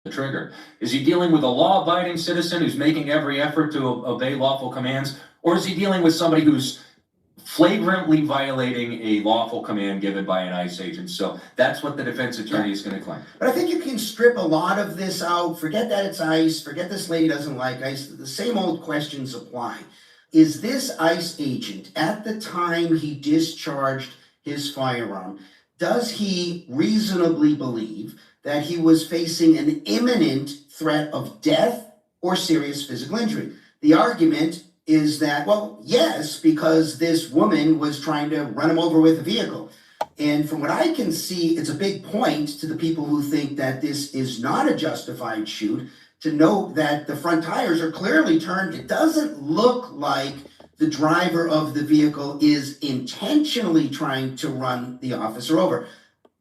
the trigger. Is he dealing with a law-abiding citizen who's making every effort to obey lawful commands, or is he dealing with somebody who's flagrantly violating a lawful command given by an ICE agent. So that's what the defense attorney is going to claim. But I think you can strip a lot of this out. Forget that it's ICE. Forget this lady doesn't like ICE. The same old questions apply. Is this ICE agent, at the time he discharged his firearm, does he reasonably believe that he was facing an imminent threat of death or serious physical injury? The argument is that, well, yes, because this woman was trying to run him over with a vehicle. And from what I can see, it's a big point to the people who think that this is not a justified shoot to note that the front tires are clearly turned. It doesn't look like the driver of the vehicle is intentionally trying to run the officer over.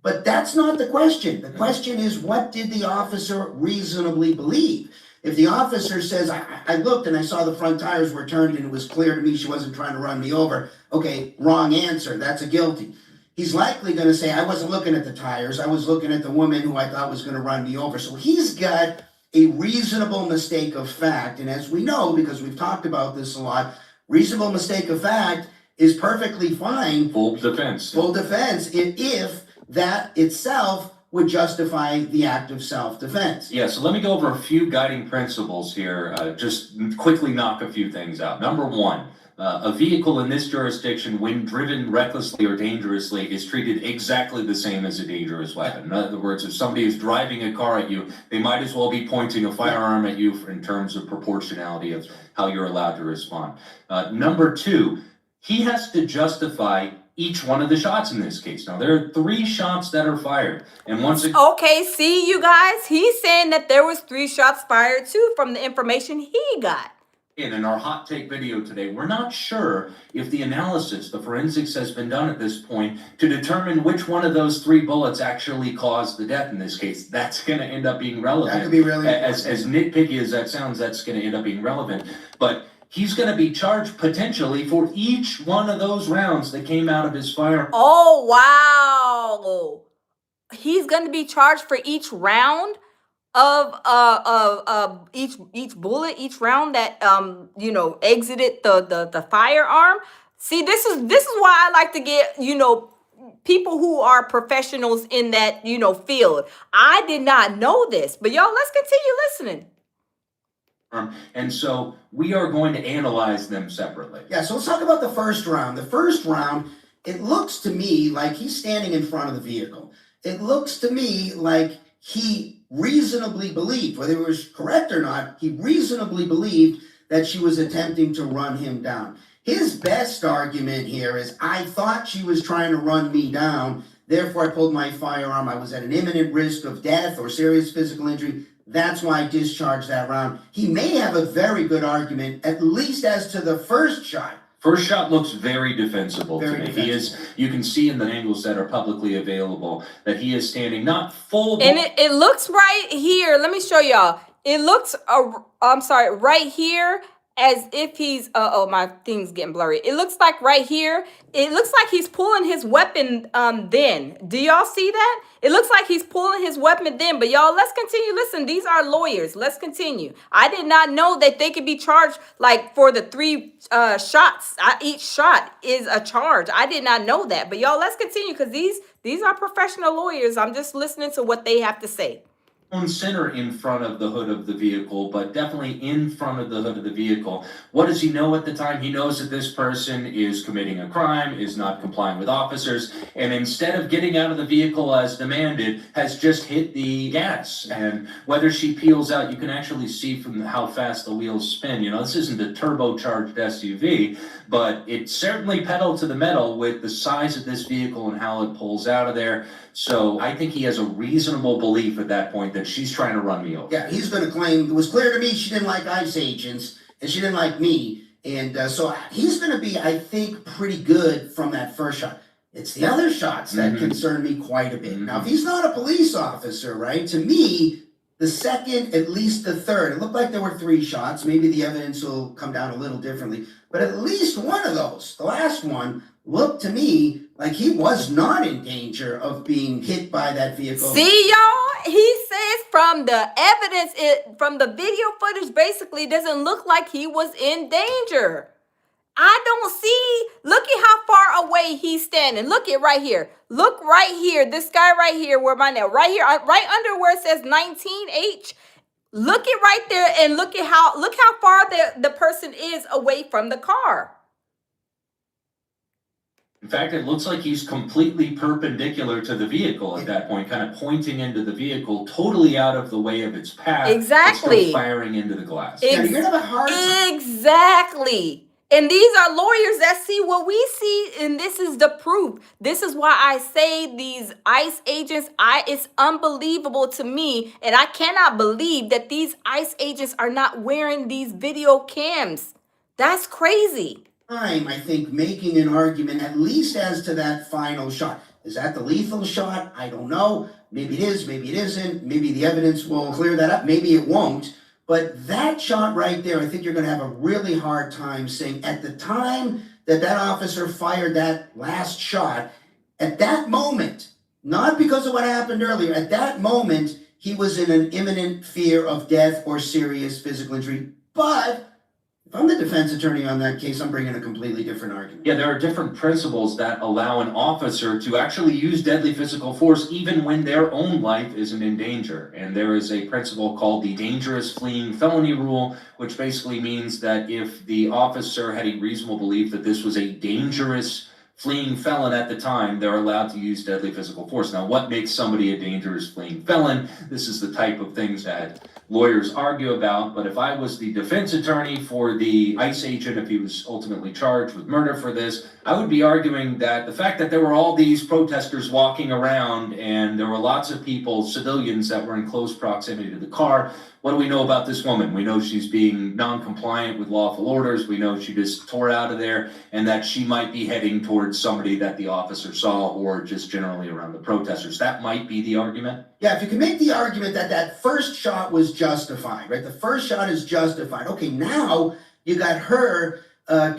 But that's not the question. The question is, what did the officer reasonably believe? If the officer says, I looked and I saw the front tires were turned and it was clear to me she wasn't trying to run me over, okay, wrong answer, that's a guilty. He's likely going to say, I wasn't looking at the tires, I was looking at the woman who I thought was going to run me over. So he's got a reasonable mistake of fact. And as we know, because we've talked about this a lot, reasonable mistake of fact is perfectly fine. Full defense. Full defense if that itself would justify the act of self-defense. Yeah, so let me go over a few guiding principles here, just quickly knock a few things out. Number one, a vehicle in this jurisdiction, when driven recklessly or dangerously, is treated exactly the same as a dangerous weapon. In other words, if somebody is driving a car at you, they might as well be pointing a firearm at you in terms of proportionality of how you're allowed to respond. Number two, he has to justify each one of the shots in this case. Now, there are 3 shots that are fired. And once again, Okay, see, you guys, he's saying that there was 3 shots fired too from the information he got. in our hot take video today, we're not sure if the analysis, the forensics has been done at this point to determine which one of those 3 bullets actually caused the death in this case. That's going to end up being relevant. That could be really as nitpicky as that sounds, that's going to end up being relevant. But he's going to be charged potentially for each one of those rounds that came out of his firearm. Oh, wow. He's going to be charged for each round of each bullet, each round that exited the firearm. See, this is why I like to get, people who are professionals in that, field. I did not know this, but y'all, let's continue listening. And so we are going to analyze them separately. Yeah, so let's talk about the first round. The first round, it looks to me like he's standing in front of the vehicle. It looks to me like he reasonably believed, whether it was correct or not, he reasonably believed that she was attempting to run him down. His best argument here is, I thought she was trying to run me down, therefore I pulled my firearm. I was at an imminent risk of death or serious physical injury. That's why I discharged that round. He may have a very good argument, at least as to the first shot. First shot looks very defensible to me. Defensible. He is, you can see in the angles that are publicly available that he is standing not full. And it looks right here. Let me show y'all. It looks, right here as if he's, my thing's getting blurry. It looks like right here, it looks like he's pulling his weapon then. Do y'all see that? It looks like he's pulling his weapon then, but y'all, let's continue. Listen, these are lawyers. Let's continue. I did not know that they could be charged like for the 3 shots. Each shot is a charge. I did not know that, but y'all, let's continue because these are professional lawyers. I'm just listening to what they have to say. Center in front of the hood of the vehicle, but definitely in front of the hood of the vehicle. What does he know at the time? He knows that this person is committing a crime, is not complying with officers, and instead of getting out of the vehicle as demanded, has just hit the gas. And whether she peels out, you can actually see from how fast the wheels spin. This isn't a turbocharged SUV, but it certainly pedaled to the metal with the size of this vehicle and how it pulls out of there. So I think he has a reasonable belief at that point that she's trying to run me over. Yeah, he's going to claim, it was clear to me she didn't like ICE agents, and she didn't like me. And so he's going to be, I think, pretty good from that first shot. It's the other shots that concern me quite a bit. Now, if he's not a police officer, right, to me, the second, at least the third, it looked like there were 3 shots. Maybe the evidence will come down a little differently. But at least one of those, the last one, looked to me like he was not in danger of being hit by that vehicle. See, y'all? He says from the evidence, from the video footage, basically doesn't look like he was in danger. I don't see. Look at how far away he's standing. Look at right here. Look right here. This guy right here, where my nail, right here, right under where it says 19H. Look at right there and look how far the person is away from the car. In fact, it looks like he's completely perpendicular to the vehicle at that point, kind of pointing into the vehicle, totally out of the way of its path. Exactly. It's still firing into the glass. Yeah, you're gonna have a hard time. Exactly. And these are lawyers that see what we see, and this is the proof. This is why I say these ICE agents, it's unbelievable to me, and I cannot believe that these ICE agents are not wearing these video cams. That's crazy. I think, making an argument at least as to that final shot. Is that the lethal shot? I don't know. Maybe it is, maybe it isn't. Maybe the evidence will clear that up. Maybe it won't. But that shot right there, I think you're going to have a really hard time saying at the time that officer fired that last shot, at that moment, not because of what happened earlier, at that moment, he was in an imminent fear of death or serious physical injury. But if I'm the defense attorney on that case, I'm bringing a completely different argument. Yeah, there are different principles that allow an officer to actually use deadly physical force even when their own life isn't in danger. And there is a principle called the dangerous fleeing felony rule, which basically means that if the officer had a reasonable belief that this was a dangerous fleeing felon at the time, they're allowed to use deadly physical force. Now, what makes somebody a dangerous fleeing felon? This is the type of things that lawyers argue about, but if I was the defense attorney for the ICE agent, if he was ultimately charged with murder for this, I would be arguing that the fact that there were all these protesters walking around and there were lots of people, civilians, that were in close proximity to the car. What do we know about this woman? We know she's being non-compliant with lawful orders. We know she just tore out of there and that she might be heading towards somebody that the officer saw or just generally around the protesters. That might be the argument. Yeah, if you can make the argument that that first shot was justified, right? The first shot is justified. Okay, now you got her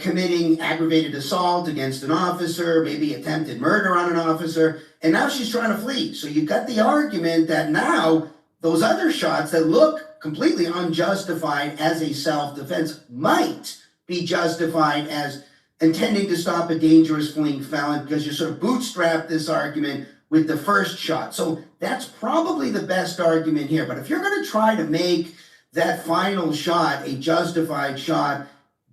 committing aggravated assault against an officer, maybe attempted murder on an officer, and now she's trying to flee. So you got the argument that now those other shots that look completely unjustified as a self-defense might be justified as intending to stop a dangerous fleeing felon, because you sort of bootstrap this argument with the first shot. So that's probably the best argument here. But if you're going to try to make that final shot a justified shot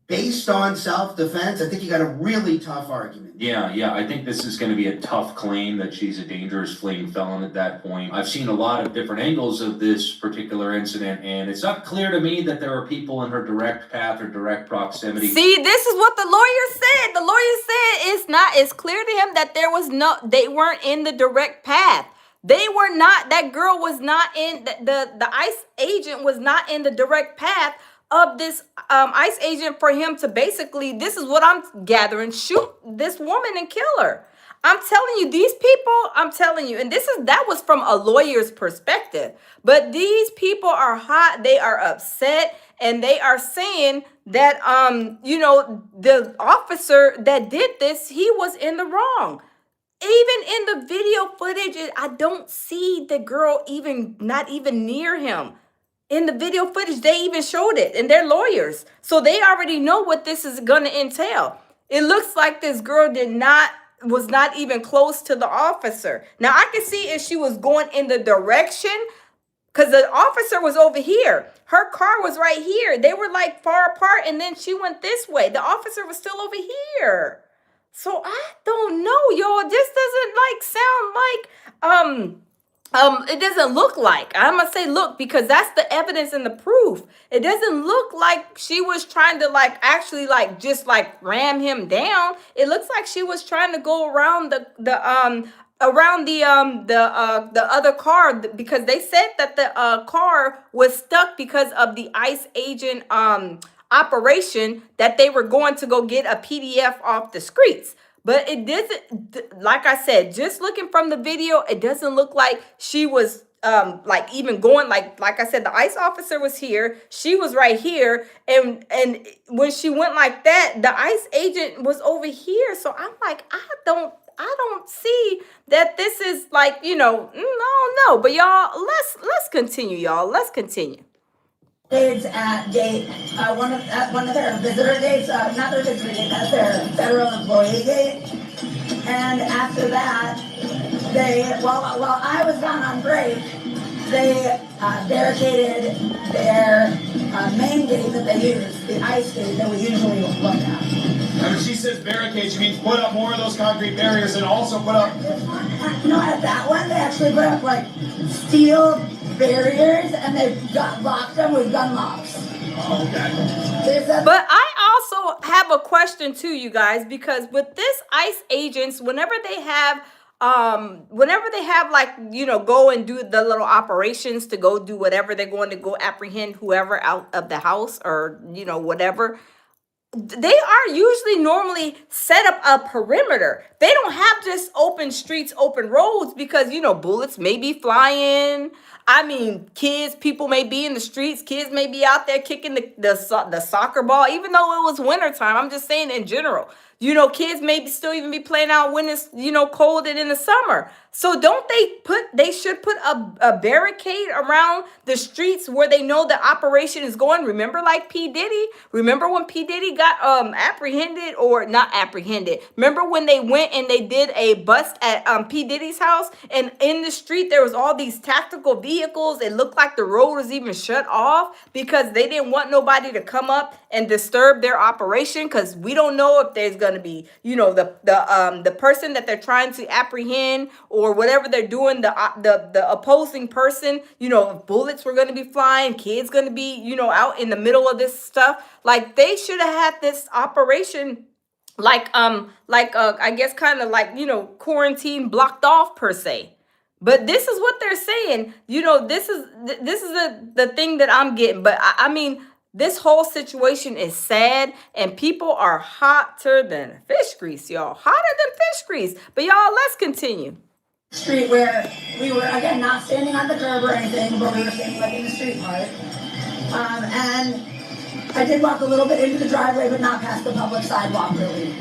based on self-defense, I think you got a really tough argument. Yeah, I think this is going to be a tough claim that she's a dangerous fleeing felon at that point. I've seen a lot of different angles of this particular incident, and it's not clear to me that there are people in her direct path or direct proximity. See, this is what the lawyer said. The lawyer said it's clear to him that they weren't in the direct path. They were not, that girl was not in, the ICE agent was not in the direct path of this ICE agent for him to basically, this is what I'm gathering, shoot this woman and kill her. I'm telling you, these people, I'm telling you, and that was from a lawyer's perspective, but these people are hot, they are upset, and they are saying that, the officer that did this, he was in the wrong. Even in the video footage, I don't see the girl not even near him. In the video footage, they even showed it, and they're lawyers. So they already know what this is going to entail. It looks like this girl was not even close to the officer. Now, I can see if she was going in the direction, because the officer was over here. Her car was right here. They were like far apart, and then she went this way. The officer was still over here. So I don't know, y'all. This doesn't sound like, it doesn't look like, I'm gonna say look, because that's the evidence and the proof. It doesn't look like she was trying to actually just ram him down. It looks like she was trying to go around the other car, because they said that the car was stuck because of the ICE agent operation, that they were going to go get a PDF off the streets. But it doesn't, like I said, just looking from the video, it doesn't look like she was even going, like I said, the ICE officer was here, she was right here, and when she went like that, the ICE agent was over here. So I'm like, I don't see that this is no. But y'all, let's continue, y'all. Let's continue. Dates at gate, one of their visitor gates, not their visitor gate, that's their federal employee gate. And after that, while I was gone on break, they barricaded their main gate that they use, the ice gate that we usually look at. And when she says barricade, she means put up more of those concrete barriers and also put up. No, at that one, they actually put up like steel barriers and they locked them with gun locks. But I also have a question too, you guys, because with this ICE agents, whenever they have like, go and do the little operations to go do whatever, they're going to go apprehend whoever out of the house or, whatever, they are usually normally set up a perimeter. They don't have just open streets, open roads, because bullets may be flying. I mean, people may be in the streets. Kids may be out there kicking the soccer ball, even though it was wintertime. I'm just saying in general. Kids may still even be playing out when it's, cold and in the summer. So don't they should put a barricade around the streets where they know the operation is going. Remember, like P. Diddy? Remember when P. Diddy got apprehended, or not apprehended? Remember when they went and they did a bust at P. Diddy's house, and in the street there was all these tactical vehicles. It looked like the road was even shut off because they didn't want nobody to come up and disturb their operation, because we don't know if there's going to be, the person that they're trying to apprehend, or whatever they're doing, the opposing person, if bullets were going to be flying, kids going to be, out in the middle of this stuff. Like, they should have had this operation I guess kind of like, quarantine blocked off per se. But this is what they're saying. This is the thing that I'm getting. But I mean, this whole situation is sad, and people are hotter than fish grease, y'all. Hotter than fish grease. But y'all, let's continue. Street where we were, again, not standing on the curb or anything, but we were standing like in the street part. And I did walk a little bit into the driveway, but not past the public sidewalk, really.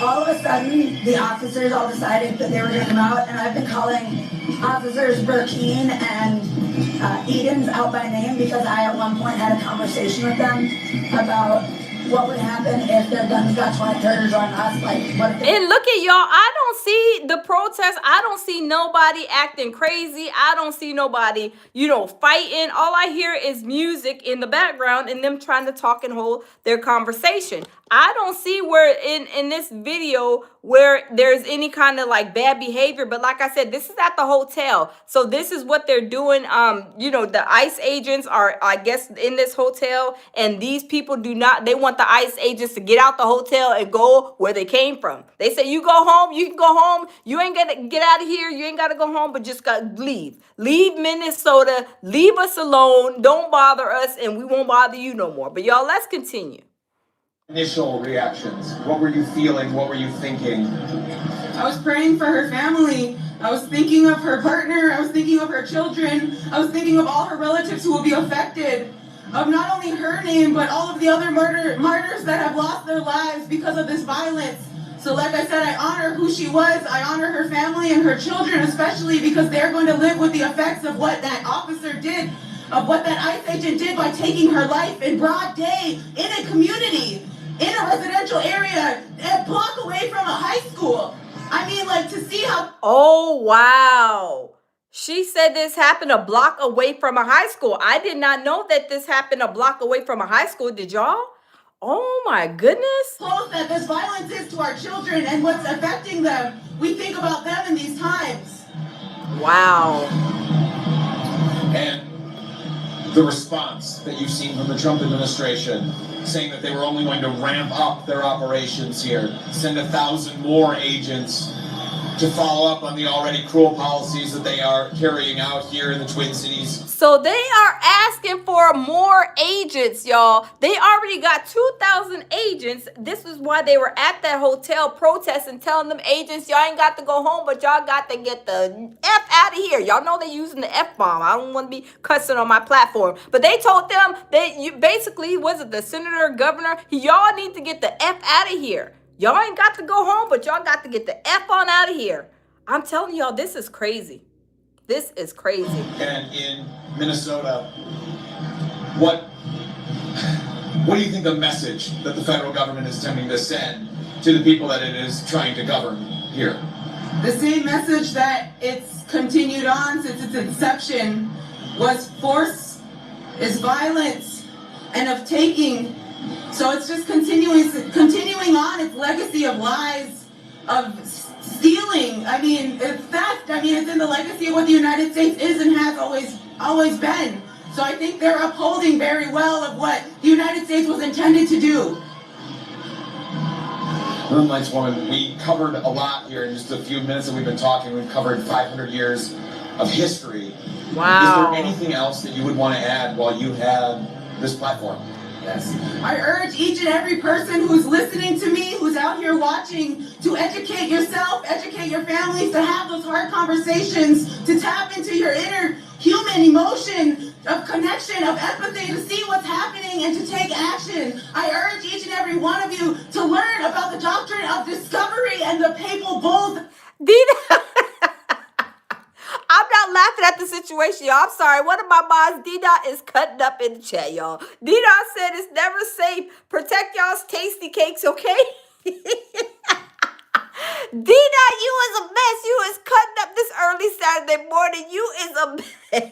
All of a sudden, the officers all decided that they were going to come out, and I've been calling officers Burkeen and Edens out by name, because I at one point had a conversation with them about what would happen if their guns got turned on us. Like, what if and look at y'all, I don't see the protest. I don't see nobody acting crazy. I don't see nobody, fighting. All I hear is music in the background and them trying to talk and hold their conversation. I don't see where in this video where there's any kind of like bad behavior. But like I said, this is at the hotel. So this is what they're doing. The ICE agents are, I guess, in this hotel, and these people they want the ICE agents to get out the hotel and go where they came from. They say, you go home, you can go home. You ain't got to get out of here. You ain't got to go home, but just leave. Leave Minnesota. Leave us alone. Don't bother us, and we won't bother you no more. But y'all, let's continue. Initial reactions. What were you feeling? What were you thinking? I was praying for her family. I was thinking of her partner. I was thinking of her children. I was thinking of all her relatives who will be affected. Of not only her name, but all of the other martyrs that have lost their lives because of this violence. So like I said, I honor who she was. I honor her family and her children, especially because they're going to live with the effects of what that officer did, of what that ICE agent did by taking her life in broad day in a community, in a residential area, a block away from a high school. I mean, like, to see how... Oh, wow. She said this happened a block away from a high school. I did not know that this happened a block away from a high school. Did y'all? Oh, my goodness. Close that this violence is to our children and what's affecting them. We think about them in these times. Wow. And the response that you've seen from the Trump administration, saying that they were only going to ramp up their operations here, send 1,000 more agents to follow up on the already cruel policies that they are carrying out here in the Twin Cities. So they are asking for more agents, y'all. They already got 2,000 agents. This is why they were at that hotel protesting, telling them agents, y'all ain't got to go home, but y'all got to get the F out of here. Y'all know they're using the F-bomb. I don't want to be cussing on my platform. But they told them that basically, was it the senator, governor? Y'all need to get the F out of here. Y'all ain't got to go home, but y'all got to get the F on out of here. I'm telling y'all, this is crazy. This is crazy. And in Minnesota, what do you think the message that the federal government is attempting to send to the people that it is trying to govern here? The same message that it's continued on since its inception was force is violence and of taking. So it's just continuing on its legacy of lies, of stealing. I mean, it's theft. I mean, it's in the legacy of what the United States is and has always been. So I think they're upholding very well of what the United States was intended to do. Moonlight's Woman, we covered a lot here in just a few minutes that we've been talking. We've covered 500 years of history. Wow. Is there anything else that you would want to add while you have this platform? Yes. I urge each and every person who's listening to me, who's out here watching, to educate yourself, educate your families, to have those hard conversations, to tap into your inner human emotion of connection, of empathy, to see what's happening and to take action. I urge each and every one of you to learn about the doctrine of discovery and the papal bulls. Dina, I'm not laughing at the situation, y'all. I'm sorry. One of my moms, Dina, is cutting up in the chat, y'all. Dina said it's never safe. Protect y'all's tasty cakes, okay? Dina, you is a mess. You is cutting up this early Saturday morning. You is a mess.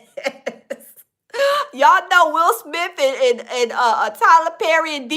Y'all know Will Smith and Tyler Perry and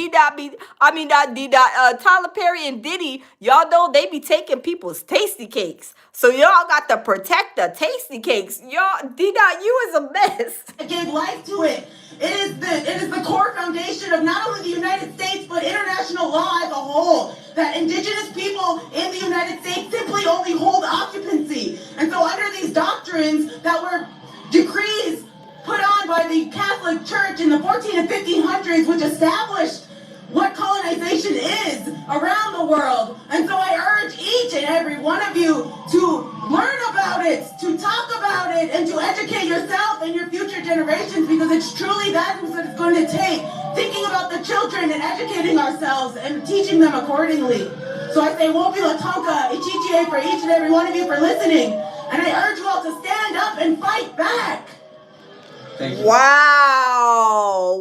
Tyler Perry and Diddy, y'all know they be taking people's tasty cakes. So y'all got to protect the tasty cakes. Y'all, Dina, you is a mess. It gave life to it. It is the core foundation of not only the United States, but international law as a whole. That indigenous people in the United States simply only hold occupancy. And so under these doctrines that were decrees put on by the Catholic Church in the 14 and 1500s, which established what colonization is around the world. And so I urge each and every one of you to learn about it, to talk about it, and to educate yourself and your future generations, because it's truly that what it's going to take, thinking about the children and educating ourselves and teaching them accordingly. So I say, Wopi Latonka, Ichichie for each and every one of you for listening. And I urge you all to stand up and fight back. Wow.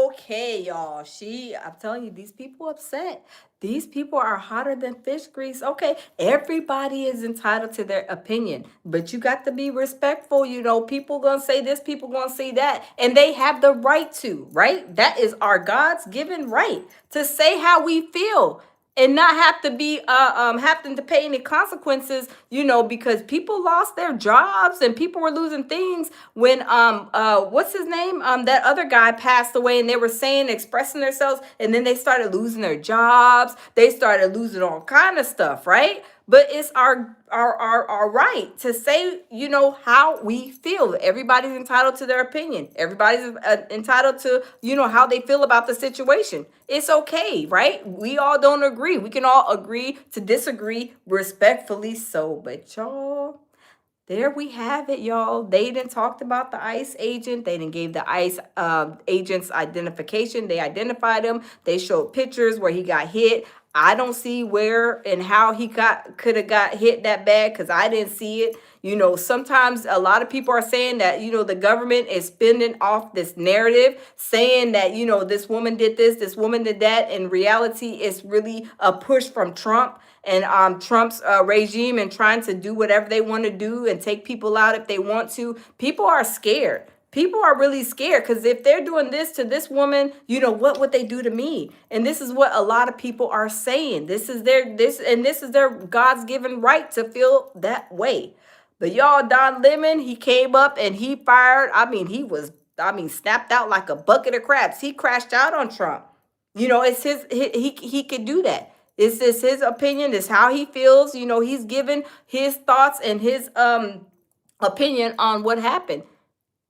Okay, y'all. I'm telling you, these people upset. These people are hotter than fish grease. Okay, everybody is entitled to their opinion, but you got to be respectful. You know, people gonna say this, people gonna say that, and they have the right to, right? That is our God's given right to say how we feel. And not have to be having to pay any consequences, you know, because people lost their jobs and people were losing things when what's his name? That other guy passed away, and they were expressing themselves, and then they started losing their jobs. They started losing all kind of stuff, right? But it's our right to say, you know, how we feel. Everybody's entitled to their opinion. Everybody's entitled to, you know, how they feel about the situation. It's okay, right? We all don't agree. We can all agree to disagree respectfully so. But y'all, there we have it, y'all. They didn't talked about the ICE agent. They didn't give the ICE agent's identification. They identified him. They showed pictures where he got hit. I don't see where and how he could have got hit that bad, because I didn't see it. You know, sometimes a lot of people are saying that, you know, the government is spinning off this narrative, saying that, you know, this woman did this woman did that. In reality, it's really a push from Trump and Trump's regime, and trying to do whatever they want to do and take people out if they want to. People are scared. People are really scared, because if they're doing this to this woman, you know, what would they do to me? And this is what a lot of people are saying. This is their God's given right to feel that way. But y'all, Don Lemon, he came up and he fired. He snapped out like a bucket of crabs. He crashed out on Trump. You know, it's he could do that. It's just his opinion. It's how he feels. You know, he's given his thoughts and his opinion on what happened.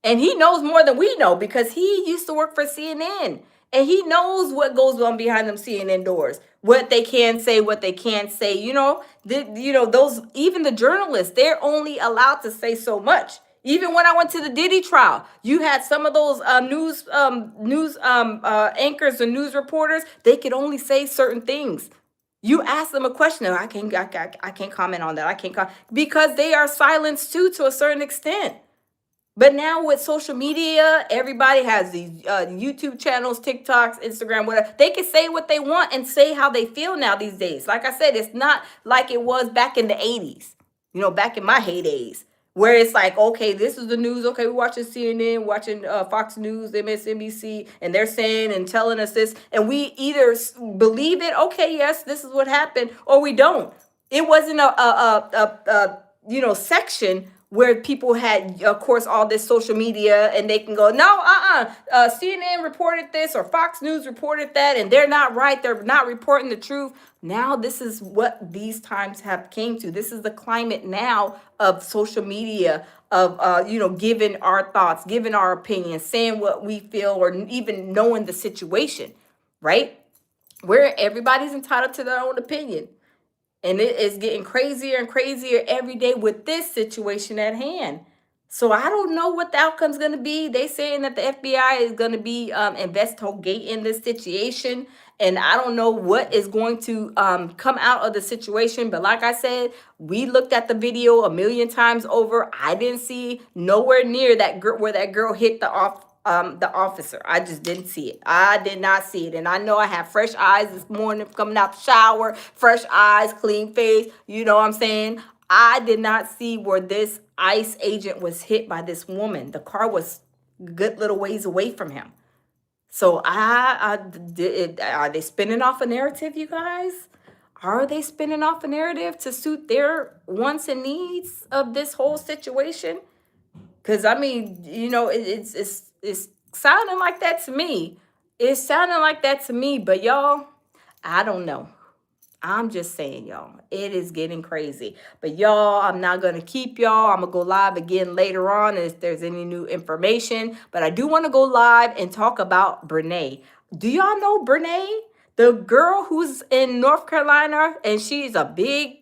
And he knows more than we know, because he used to work for CNN. And he knows what goes on behind them CNN doors, what they can say, what they can't say. You know, those, even the journalists, they're only allowed to say so much. Even when I went to the Diddy trial, you had some of those news anchors and news reporters. They could only say certain things. You ask them a question, I can't comment on that. I can't because they are silenced too to a certain extent. But now with social media, everybody has these YouTube channels, TikToks, Instagram, whatever. They can say what they want and say how they feel now these days. Like I said, it's not like it was back in the 80s, back in my heydays, where it's like, okay, this is the news. Okay, we're watching CNN, watching Fox News, MSNBC, and they're saying and telling us this. And we either believe it, okay, yes, this is what happened, or we don't. It wasn't a section where people had, of course, all this social media and they can go, no, CNN reported this or Fox News reported that, and they're not right. They're not reporting the truth. Now, this is what these times have came to. This is the climate now of social media, of, giving our thoughts, giving our opinions, saying what we feel, or even knowing the situation, right? Where everybody's entitled to their own opinion. And it is getting crazier and crazier every day with this situation at hand. So I don't know what the outcome's going to be. They saying that the FBI is going to be investigating this situation. And I don't know what is going to come out of the situation. But like I said, we looked at the video a million times over. I didn't see nowhere near that where that girl hit the officer. I just didn't see it. I did not see it. And I know I have fresh eyes this morning coming out the shower, fresh eyes, clean face. You know what I'm saying? I did not see where this ICE agent was hit by this woman. The car was a good little ways away from him. So are they spinning off a narrative, you guys? Are they spinning off a narrative to suit their wants and needs of this whole situation? Because, I mean, it's sounding like that to me. It's sounding like that to me. But, y'all, I don't know. I'm just saying, y'all, it is getting crazy. But, y'all, I'm not going to keep y'all. I'm going to go live again later on if there's any new information. But I do want to go live and talk about Brene. Do y'all know Brene? The girl who's in North Carolina, and she's a big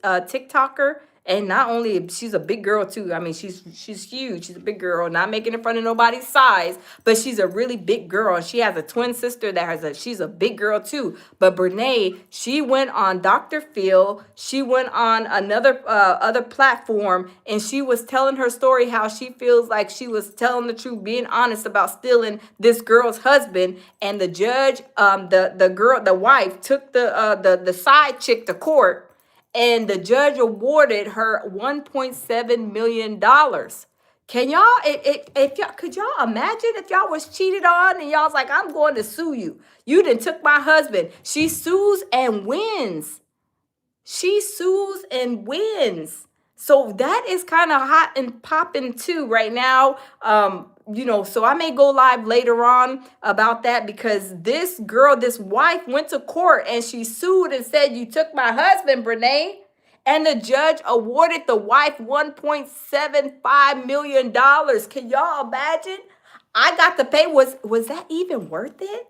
TikToker. And not only, she's a big girl too. I mean, she's huge. She's a big girl, not making it fun of nobody's size, but she's a really big girl. And she has a twin sister she's a big girl too. But Brene, she went on Dr. Phil. She went on another other platform, and she was telling her story, how she feels like she was telling the truth, being honest about stealing this girl's husband. And the judge, the wife, took the side chick to court. And the judge awarded her $1.7 million. Can y'all, if y'all, could y'all imagine if y'all was cheated on and y'all was like, I'm going to sue you. You done took my husband. She sues and wins. She sues and wins. So that is kind of hot and popping too right now. So I may go live later on about that, because this girl, this wife, went to court and she sued and said, you took my husband, Brene. And the judge awarded the wife $1.75 million. Can y'all imagine? I got to pay. Was that even worth it?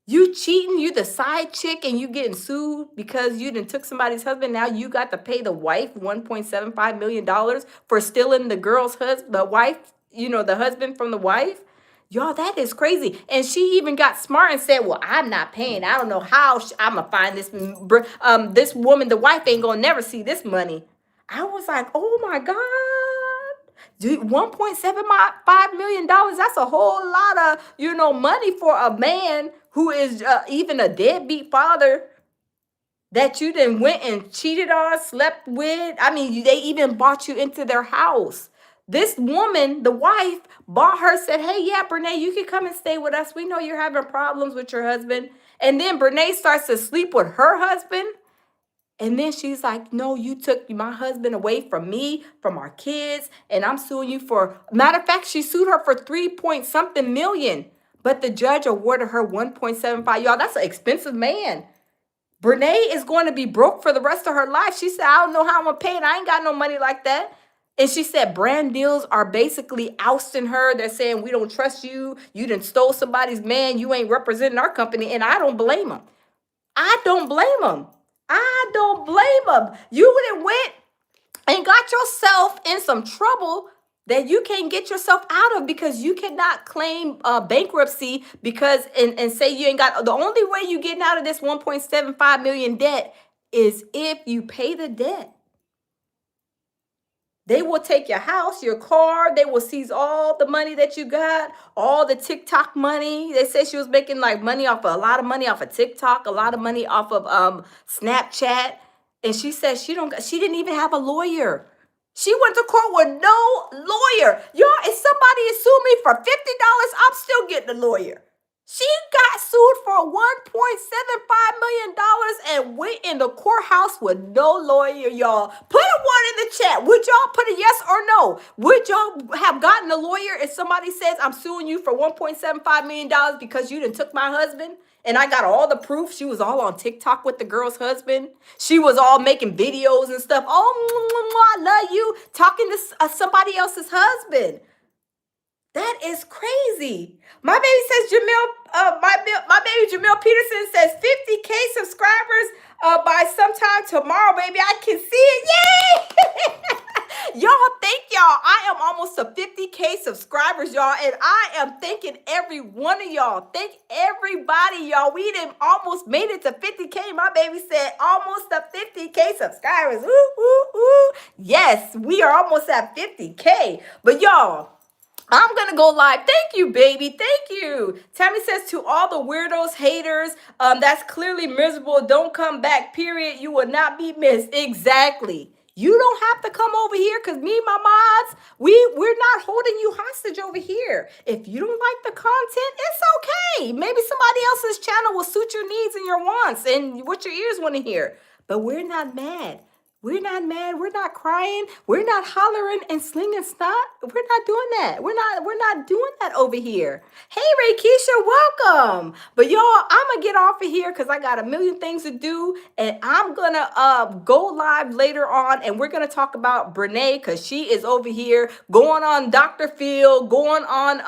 You cheating, you the side chick, and you getting sued because you done took somebody's husband. Now you got to pay the wife $1.75 million for stealing the girl's husband, the wife, the husband from the wife. Y'all, that is crazy. And she even got smart and said, well, I'm not paying. I don't know how I'm going to find this woman. The wife ain't going to never see this money. I was like, oh my God. Dude, $1.75 million. That's a whole lot of, money for a man who is even a deadbeat father that you then went and cheated on, slept with. I mean, they even brought you into their house. This woman, the wife, bought her, said, hey, yeah, Brene, you can come and stay with us. We know you're having problems with your husband. And then Brene starts to sleep with her husband. And then she's like, no, you took my husband away from me, from our kids, and I'm suing you for, matter of fact, she sued her for 3-point-something million. But the judge awarded her 1.75. Y'all, that's an expensive man. Brene is going to be broke for the rest of her life. She said, I don't know how I'm going to pay it. I ain't got no money like that. And she said brand deals are basically ousting her. They're saying, we don't trust you. You done stole somebody's man. You ain't representing our company. And I don't blame them. I don't blame them. I don't blame them. You would have went and got yourself in some trouble that you can't get yourself out of because you cannot claim bankruptcy because and say you ain't got the only way you getting out of this 1.75 million debt is if you pay the debt. They will take your house, your car. They will seize all the money that you got, all the TikTok money. They said she was making like money off of, a lot of money off of TikTok, a lot of money off of Snapchat. And she said she didn't even have a lawyer. She went to court with no lawyer. Y'all, if somebody is suing me for $50, I'm still getting a lawyer. She got sued for $1.75 million and went in the courthouse with no lawyer, y'all. Put a one in the chat. Would y'all put a yes or no? Would y'all have gotten a lawyer if somebody says, I'm suing you for $1.75 million because you done took my husband? And I got all the proof. She was all on TikTok with the girl's husband. She was all making videos and stuff. Oh, I love you. Talking to somebody else's husband. That is crazy. My baby says my baby Jamil Peterson says 50K subscribers by sometime tomorrow, baby. I can see it. Yay! Y'all, thank y'all. I am almost to 50K subscribers, y'all. And I am thanking every one of y'all. Thank everybody, y'all. We done almost made it to 50K. My baby said almost to 50K subscribers. Woo, woo, woo. Yes, we are almost at 50K. But y'all, I'm going to go live. Thank you, baby. Thank you. Tammy says to all the weirdos, haters, that's clearly miserable. Don't come back, period. You will not be missed. Exactly. You don't have to come over here because me and my mods, we're not holding you hostage over here. If you don't like the content, it's okay. Maybe somebody else's channel will suit your needs and your wants and what your ears want to hear. But we're not mad. We're not mad. We're not crying. We're not hollering and slinging snot. We're not doing that. We're not doing that over here. Hey, Ray Keisha, welcome. But y'all, I'm gonna get off of here because I got a million things to do, and I'm gonna go live later on, and we're gonna talk about Brene because she is over here going on Dr. Phil, going on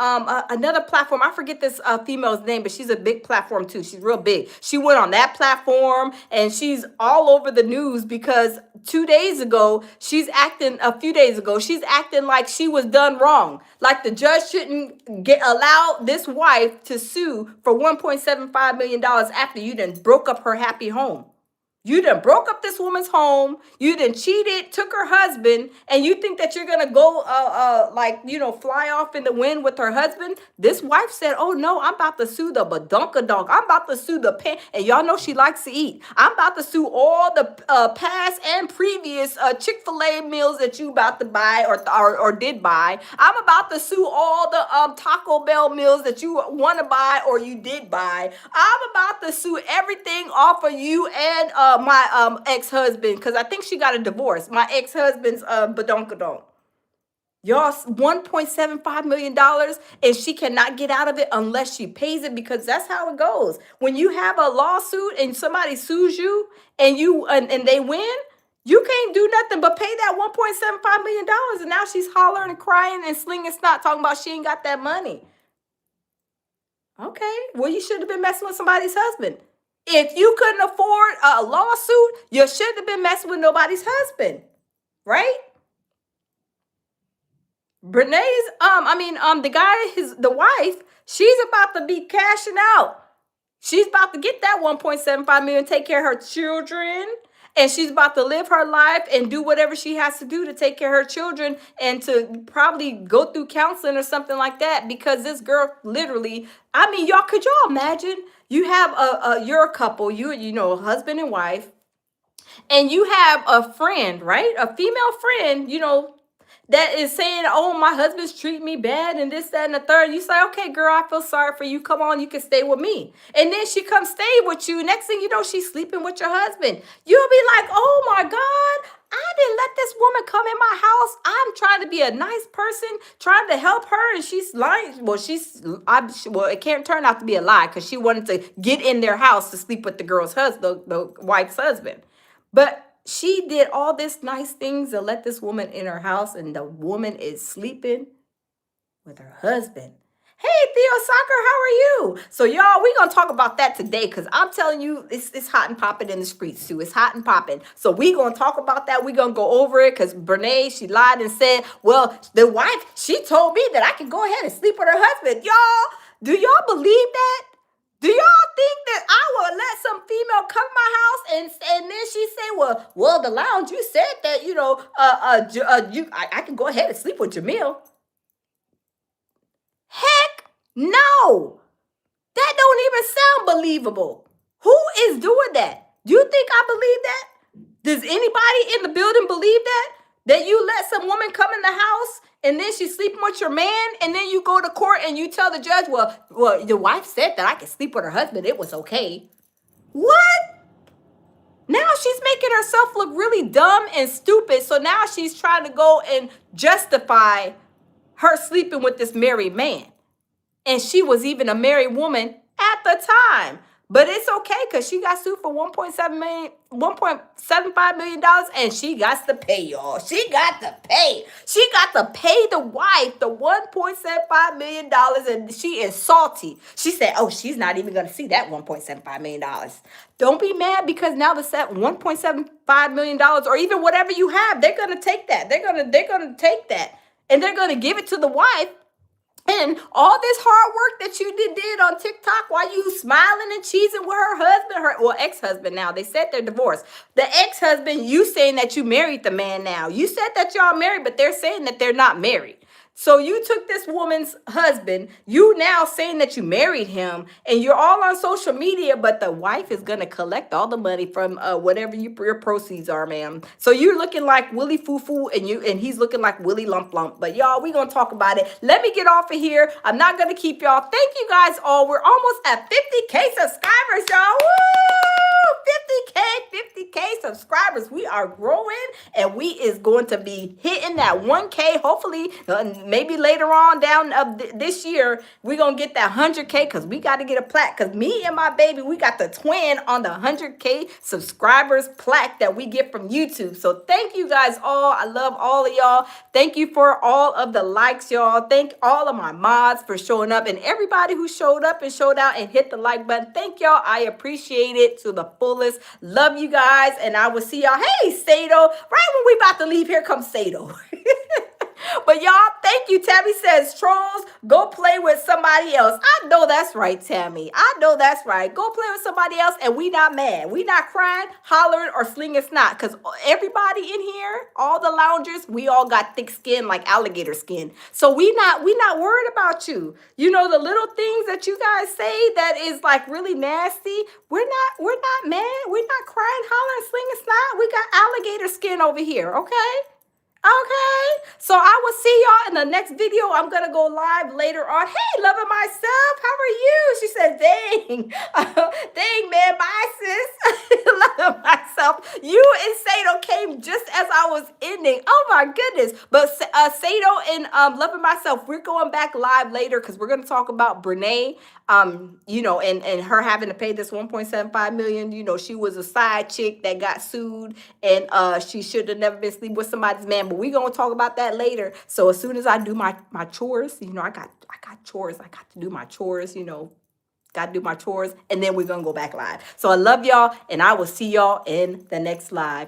another platform. I forget this female's name, but she's a big platform too. She's real big. She went on that platform, and she's all over the news because a few days ago, she's acting like she was done wrong. Like the judge shouldn't allow this wife to sue for $1.75 million after you done broke up her happy home. You done broke up this woman's home. You done cheated, took her husband, and you think that you're gonna go fly off in the wind with her husband? This wife said, "Oh no, I'm about to sue the badunkadonk. I'm about to sue the pan." And y'all know she likes to eat. I'm about to sue all the past and previous Chick-fil-A meals that you about to buy or did buy. I'm about to sue all the Taco Bell meals that you want to buy or you did buy. I'm about to sue everything off of you and my ex-husband, because I think she got a divorce. My ex-husband's badonkadonk. Y'all, $1.75 million, and she cannot get out of it unless she pays it, because that's how it goes. When you have a lawsuit and somebody sues you and they win, you can't do nothing but pay that $1.75 million. And now she's hollering and crying and slinging snot talking about she ain't got that money. Okay, well, you should have been messing with somebody's husband. If you couldn't afford a lawsuit, you shouldn't have been messing with nobody's husband, right? Brene's, the wife, she's about to be cashing out. She's about to get that 1.75 million, take care of her children, and she's about to live her life and do whatever she has to do to take care of her children and to probably go through counseling or something like that, because this girl literally, y'all, could y'all imagine? You have you're a couple, you know, husband and wife, and you have a friend, right? A female friend, you know, that is saying, "Oh, my husband's treating me bad and this, that, and the third." You say, "Okay, girl, I feel sorry for you. Come on, you can stay with me." And then she comes stay with you. Next thing you know, she's sleeping with your husband. You'll be like, "Oh my God, I didn't let this woman come in my house. I'm trying to be a nice person, trying to help her, and she's lying." Well, it can't turn out to be a lie because she wanted to get in their house to sleep with the girl's husband, the wife's husband. But she did all this nice things to let this woman in her house, and the woman is sleeping with her husband. Hey, Theo Soccer, how are you? So, y'all, we're going to talk about that today because I'm telling you, it's hot and popping in the streets, too. It's hot and popping. So, we're going to talk about that. We're going to go over it because Brene, she lied and said, well, the wife, she told me that I can go ahead and sleep with her husband. Y'all, do y'all believe that? Do y'all think that I will let some female come to my house and then she say, well, the lounge, you said that, I can go ahead and sleep with Jamil. Heck no. That don't even sound believable. Who is doing that? Do you think I believe that? Does anybody in the building believe that? That you let some woman come in the house and then she's sleeping with your man and then you go to court and you tell the judge, well, the wife said that I could sleep with her husband. It was okay. What? Now she's making herself look really dumb and stupid. So now she's trying to go and justify her sleeping with this married man. And she was even a married woman at the time. But it's okay because she got sued for $1.75 million and she got to pay, y'all. She got to pay. She got to pay the wife the $1.75 million and she is salty. She said, oh, she's not even going to see that $1.75 million. Don't be mad because now the set $1.75 million or even whatever you have, they're going to take that. They're going to take that and they're going to give it to the wife. And all this hard work that you did on TikTok while you smiling and cheesing with her husband, ex-husband now. They said they're divorced. The ex-husband, you saying that you married the man now. You said that y'all married, but they're saying that they're not married. So you took this woman's husband, you now saying that you married him, and you're all on social media, but the wife is going to collect all the money from whatever your proceeds are, ma'am. So you're looking like Willie Foo-Foo, and he's looking like Willie Lump Lump. But y'all, we're going to talk about it. Let me get off of here. I'm not going to keep y'all. Thank you guys all. We're almost at 50K subscribers, y'all. Woo! 50K subscribers. We are growing, and we is going to be hitting that 1K, hopefully, maybe later on down this year, we're going to get that 100K because we got to get a plaque because me and my baby, we got the twin on the 100K subscribers plaque that we get from YouTube. So thank you guys all. I love all of y'all. Thank you for all of the likes, y'all. Thank all of my mods for showing up and everybody who showed up and showed out and hit the like button. Thank y'all. I appreciate it to the fullest. Love you guys and I will see y'all. Hey, Sato. Right when we about to leave, here comes Sato. But y'all, thank you. Tammy says, trolls, go play with somebody else. I know that's right, Tammy. I know that's right. Go play with somebody else and we not mad. We not crying, hollering, or slinging snot. Because everybody in here, all the loungers, we all got thick skin like alligator skin. So we not worried about you. You know, the little things that you guys say that is like really nasty, we're not mad. We're not crying, hollering, slinging snot. We got alligator skin over here, okay? Okay, so I will see y'all in the next video. I'm going to go live later on. Hey, loving myself, how are you? She said, dang, dang, man, bye, sis. Loving myself. You and Sato came just as I was ending. Oh, my goodness. But Sato and loving myself, we're going back live later because we're going to talk about Brene, you know, and her having to pay this $1.75 million. You know, she was a side chick that got sued and she should have never been sleeping with somebody's man. But we're going to talk about that later. So as soon as I do my chores, you know, I got chores. I got to do my chores, you know, got to do my chores. And then we're going to go back live. So I love y'all and I will see y'all in the next live.